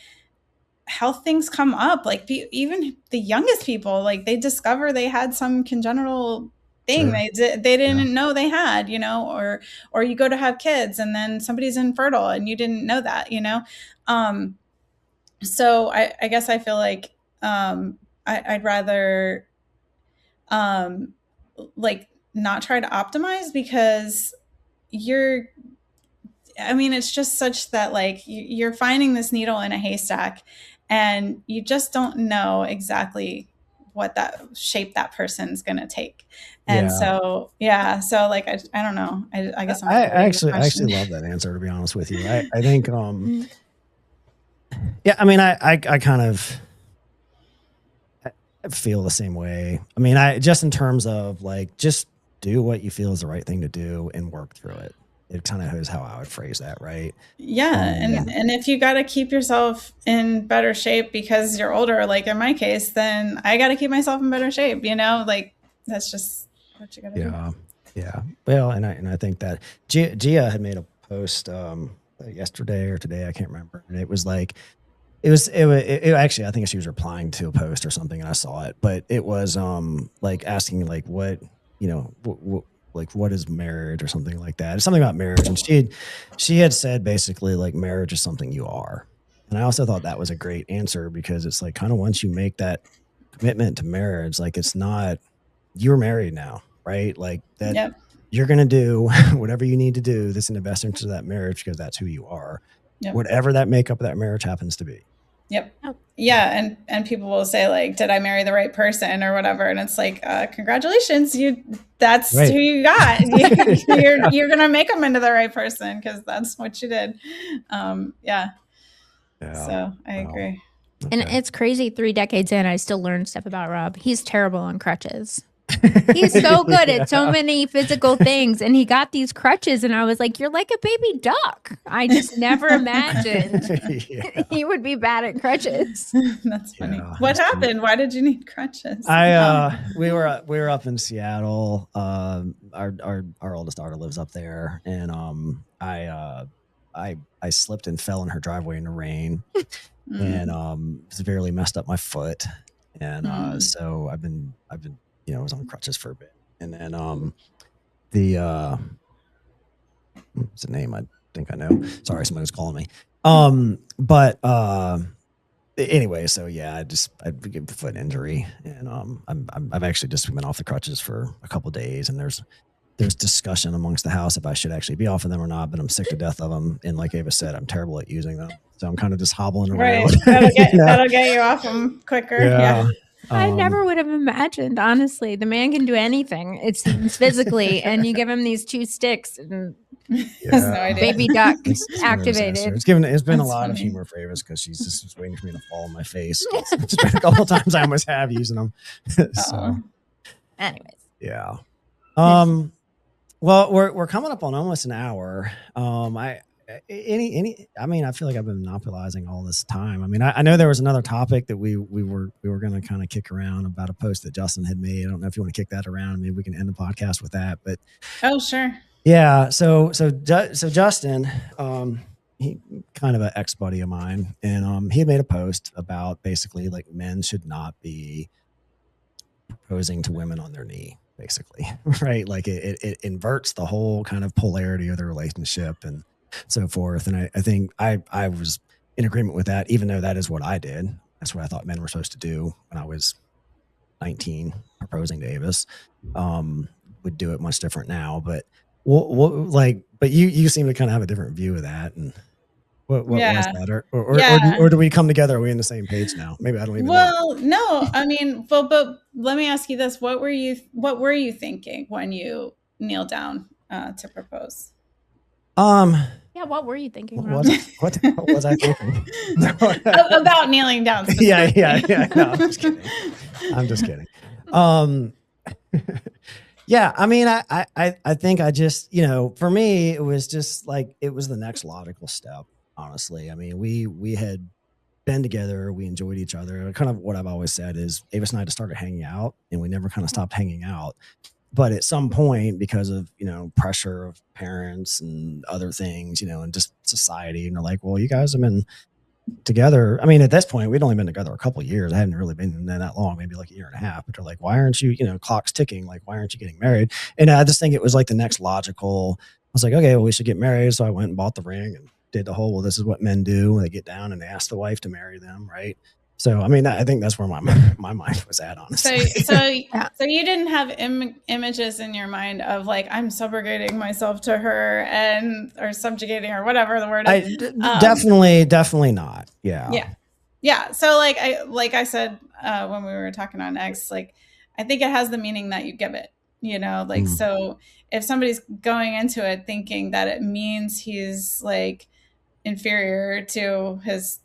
health things come up, like even the youngest people, like they discover they had some congenital thing. Sure. They didn't know they had, or you go to have kids and then somebody's infertile and you didn't know that, so I guess I feel like I'd rather like not try to optimize, because it's just such that like you're finding this needle in a haystack and you just don't know exactly what that shape that person's going to take. And so like, I don't know. I guess I actually love that answer, to be honest with you. I think, yeah, I mean, I kind of feel the same way. I mean, I just in terms of like, just do what you feel is the right thing to do and work through it. it kind of is how I would phrase that, right? Yeah, and if you got to keep yourself in better shape because you're older, like in my case, then I got to keep myself in better shape. Like that's just what you got to do. Yeah. Well, and I think that Gia had made a post yesterday or today, I can't remember, and it was like it actually, I think she was replying to a post or something, and I saw it, but it was like asking like what like what is marriage or something like that. It's something about marriage, and she had said basically like marriage is something you are, and I also thought that was a great answer because it's like kind of once you make that commitment to marriage, like it's not you're married now, right? Like that. Yep. You're going to do whatever you need to do that's in the best interest of that marriage because that's who you are. Yep. Whatever that makeup of that marriage happens to be. Yep. Yeah. And people will say like, did I marry the right person or whatever? And it's like, congratulations. That's right. Who you got. You're going to make them into the right person because that's what you did. Yeah. So I agree. Okay. And it's crazy. 3 decades in, I still learn stuff about Rob. He's terrible on crutches. He's so good at so many physical things, and he got these crutches, and I was like, you're like a baby duck. I just never imagined he would be bad at crutches. That's funny. What happened? Why did you need crutches? We were up in Seattle. Our oldest daughter lives up there, and I slipped and fell in her driveway in the rain and severely messed up my foot, and so I've been I was on crutches for a bit, and then what's the name? I think I know. Sorry, somebody was calling me. But anyway, so yeah, I get a foot injury, and I've actually just been off the crutches for a couple of days, and there's discussion amongst the house if I should actually be off of them or not, but I'm sick to death of them, and like Ava said, I'm terrible at using them, so I'm kind of just hobbling around. Right, that'll get you off them quicker. Yeah. I never would have imagined, honestly. The man can do anything. It's physically, and you give him these 2 sticks, and baby duck activated. It's been That's a lot of humor for Avis because she's just waiting for me to fall on my face. It's been a couple of times I almost have using them. So, anyways, yeah. Well, we're coming up on almost an hour. I mean, I feel like I've been monopolizing all this time. I mean, I know there was another topic that we were going to kind of kick around about a post that Justin had made. I don't know if you want to kick that around. Maybe we can end the podcast with that. But sure. Yeah. So Justin, he kind of an ex-buddy of mine, and he had made a post about basically like men should not be proposing to women on their knee, basically, right? Like it inverts the whole kind of polarity of the relationship and so forth. And I think I was in agreement with that, even though that is what I did. That's what I thought men were supposed to do when I was 19, proposing to Avis. Would do it much different now, but but you seem to kind of have a different view of that. And what was that? Or do we come together? Are we on the same page now? Maybe I don't even know. Well, no, I mean, but let me ask you this. What were you thinking when you kneeled down to propose? Yeah, what were you thinking? What was I thinking? About kneeling down. Yeah. No, I'm just kidding. Yeah, I mean, I think I just, for me, it was just like, it was the next logical step, honestly. I mean, we had been together, we enjoyed each other. Kind of what I've always said is Avis and I just started hanging out, and we never kind of stopped hanging out. But at some point, because of, pressure of parents and other things, and just society, and they're like, well, you guys have been together. I mean, at this point, we'd only been together a couple of years. I hadn't really been there that long, maybe like a year and a half. But they're like, why aren't you, clock's ticking. Like, why aren't you getting married? And I just think it was like the next logical. I was like, okay, well, we should get married. So I went and bought the ring and did the whole, well, this is what men do. They get down and they ask the wife to marry them, right? So, I mean, I think that's where my mind was at, honestly. So you didn't have images in your mind of like, I'm subjugating myself to her or subjugating or whatever the word is. Definitely not. Yeah. Yeah. So like I said, when we were talking on X, like, I think it has the meaning that you give it, so if somebody's going into it thinking that it means he's like inferior to his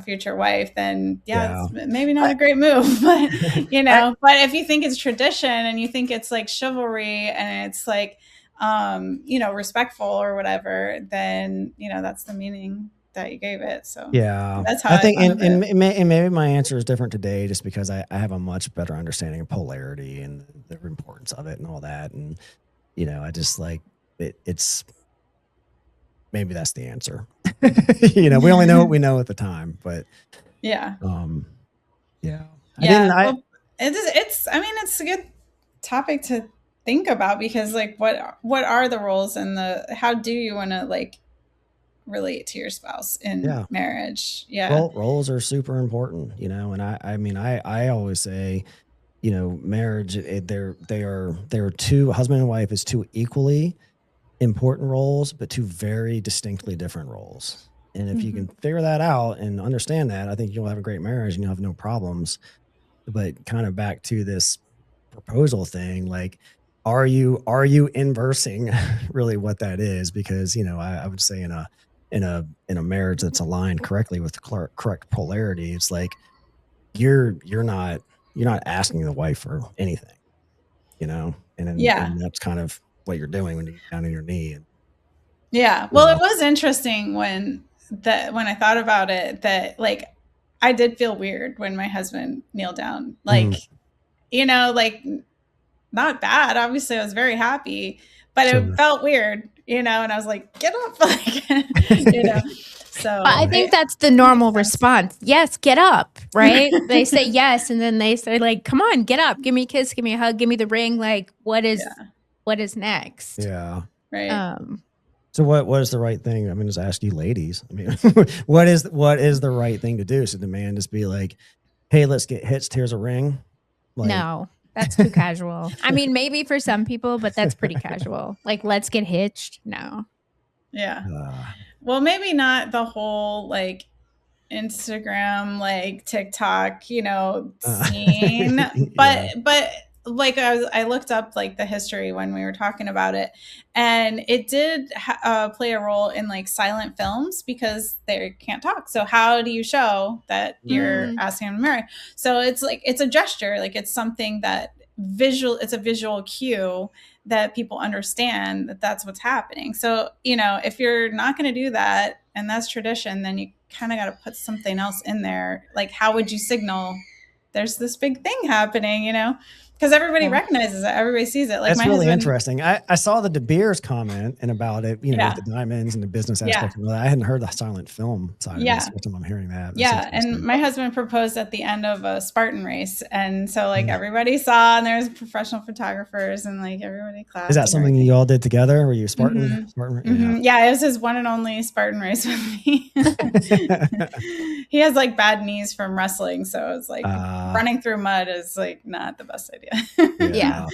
future wife, then it's maybe not a great move, but but if you think it's tradition and you think it's like chivalry and it's like respectful or whatever, then, that's the meaning that you gave it. So Yeah, that's how I I think, thought of it. and maybe my answer is different today, just because I have a much better understanding of polarity and the importance of it and all that, and I just like it's maybe that's the answer. We only know what we know at the time, but Yeah. Yeah. Well, it's a good topic to think about, because like what are the roles and how do you want to like relate to your spouse in marriage? Yeah. Roles are super important, and I always say, marriage, they're two, husband and wife is two equally important roles, but two very distinctly different roles. And if you can figure that out and understand that, I think you'll have a great marriage and you'll have no problems. But kind of back to this proposal thing, like, are you inversing really what that is? Because, I would say in a marriage that's aligned correctly with the correct polarity, it's like you're not asking the wife for anything, and that's kind of what you're doing when you get down on your knee. And yeah. Well, it was interesting when I thought about it, that like I did feel weird when my husband kneeled down, like, like not bad. Obviously, I was very happy, but it felt weird, and I was like, get up, like, So I think that's the normal response. Yes, get up, right? They say yes, and then they say like, come on, get up, give me a kiss, give me a hug, give me the ring. Like, what is next? Yeah. Right. So what is the right thing? I'm going to ask you ladies. I mean, what is the right thing to do? So the man just be like, hey, let's get hitched. Here's a ring. Like, no, that's too casual. I mean, maybe for some people, but that's pretty casual. Like, let's get hitched. No. Yeah. Well, maybe not the whole like Instagram, like TikTok, scene, but like I looked up like the history when we were talking about it, and it did play a role in like silent films, because they can't talk. So how do you show that you're asking them to marry? So it's like, it's a gesture, like it's something that it's a visual cue that people understand that that's what's happening. So, if you're not going to do that, and that's tradition, then you kind of got to put something else in there. Like, how would you signal there's this big thing happening, because everybody recognizes it, everybody sees it. Like, that's really interesting. I saw the De Beers comment and about it, with the diamonds and the business aspect. Yeah. I hadn't heard the silent film side of this. First time I'm hearing that. That's and my husband proposed at the end of a Spartan race, and so like everybody saw, and there's professional photographers, and like everybody clapped. Is that something you all did together? Were you Spartan? Yeah, it was his one and only Spartan race with me. He has like bad knees from wrestling, so it's like running through mud is like not the best idea. Yeah.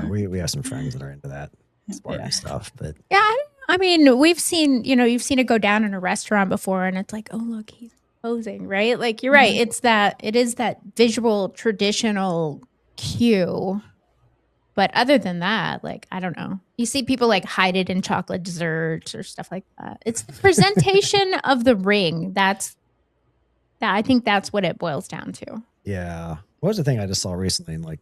We have some friends that are into that Spartan stuff, but I mean, you've seen it go down in a restaurant before, and it's like, oh look, he's posing, right? Like, you're right. It is that visual traditional cue. But other than that, like, I don't know. You see people like hide it in chocolate desserts or stuff like that. It's the presentation of the ring. I think that's what it boils down to. Yeah. What was the thing I just saw recently? Like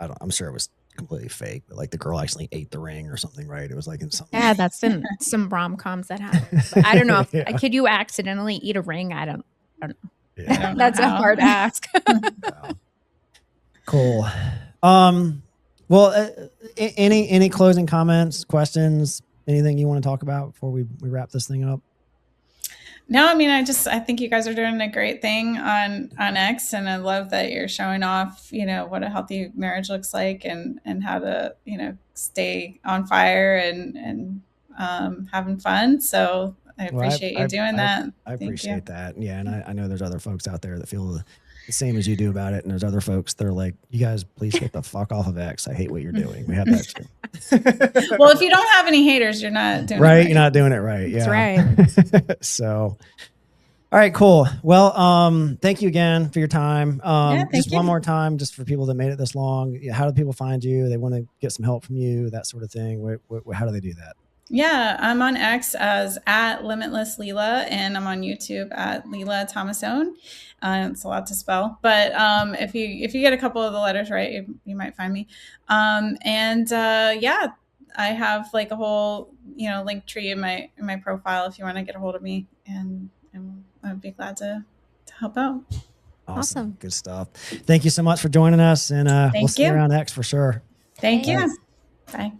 I'm sure it was completely fake, but like the girl actually ate the ring or something, right? It was like in some. Yeah, that's in some rom-coms that happen. But I don't know. Could you accidentally eat a ring? I don't know. Yeah. That's a hard ask. Cool. Well, any closing comments, questions, anything you want to talk about before we wrap this thing up? No, I mean, I think you guys are doing a great thing on X, and I love that you're showing off, what a healthy marriage looks like, and how to, stay on fire and having fun. So I appreciate you doing that. I appreciate that. Yeah. And I know there's other folks out there that feel the same as you do about it. And there's other folks that are like, you guys, please get the fuck off of X. I hate what you're doing. We have that too. Well, if you don't have any haters, you're not doing it right. You're not doing it right. Yeah. That's right. So, all right, cool. Well, thank you again for your time. Just one more time, just for people that made it this long. How do people find you? They want to get some help from you, that sort of thing. How do they do that? Yeah, I'm on X as @Limitless Leila, and I'm on YouTube at Leila Thomasone. It's a lot to spell, but if you get a couple of the letters right, you might find me. I have like a whole, link tree in my profile if you want to get a hold of me, and I'd be glad to help out. Awesome. Good stuff. Thank you so much for joining us, and we'll Thank see you you. around X for sure. Thank Thanks. you. Bye.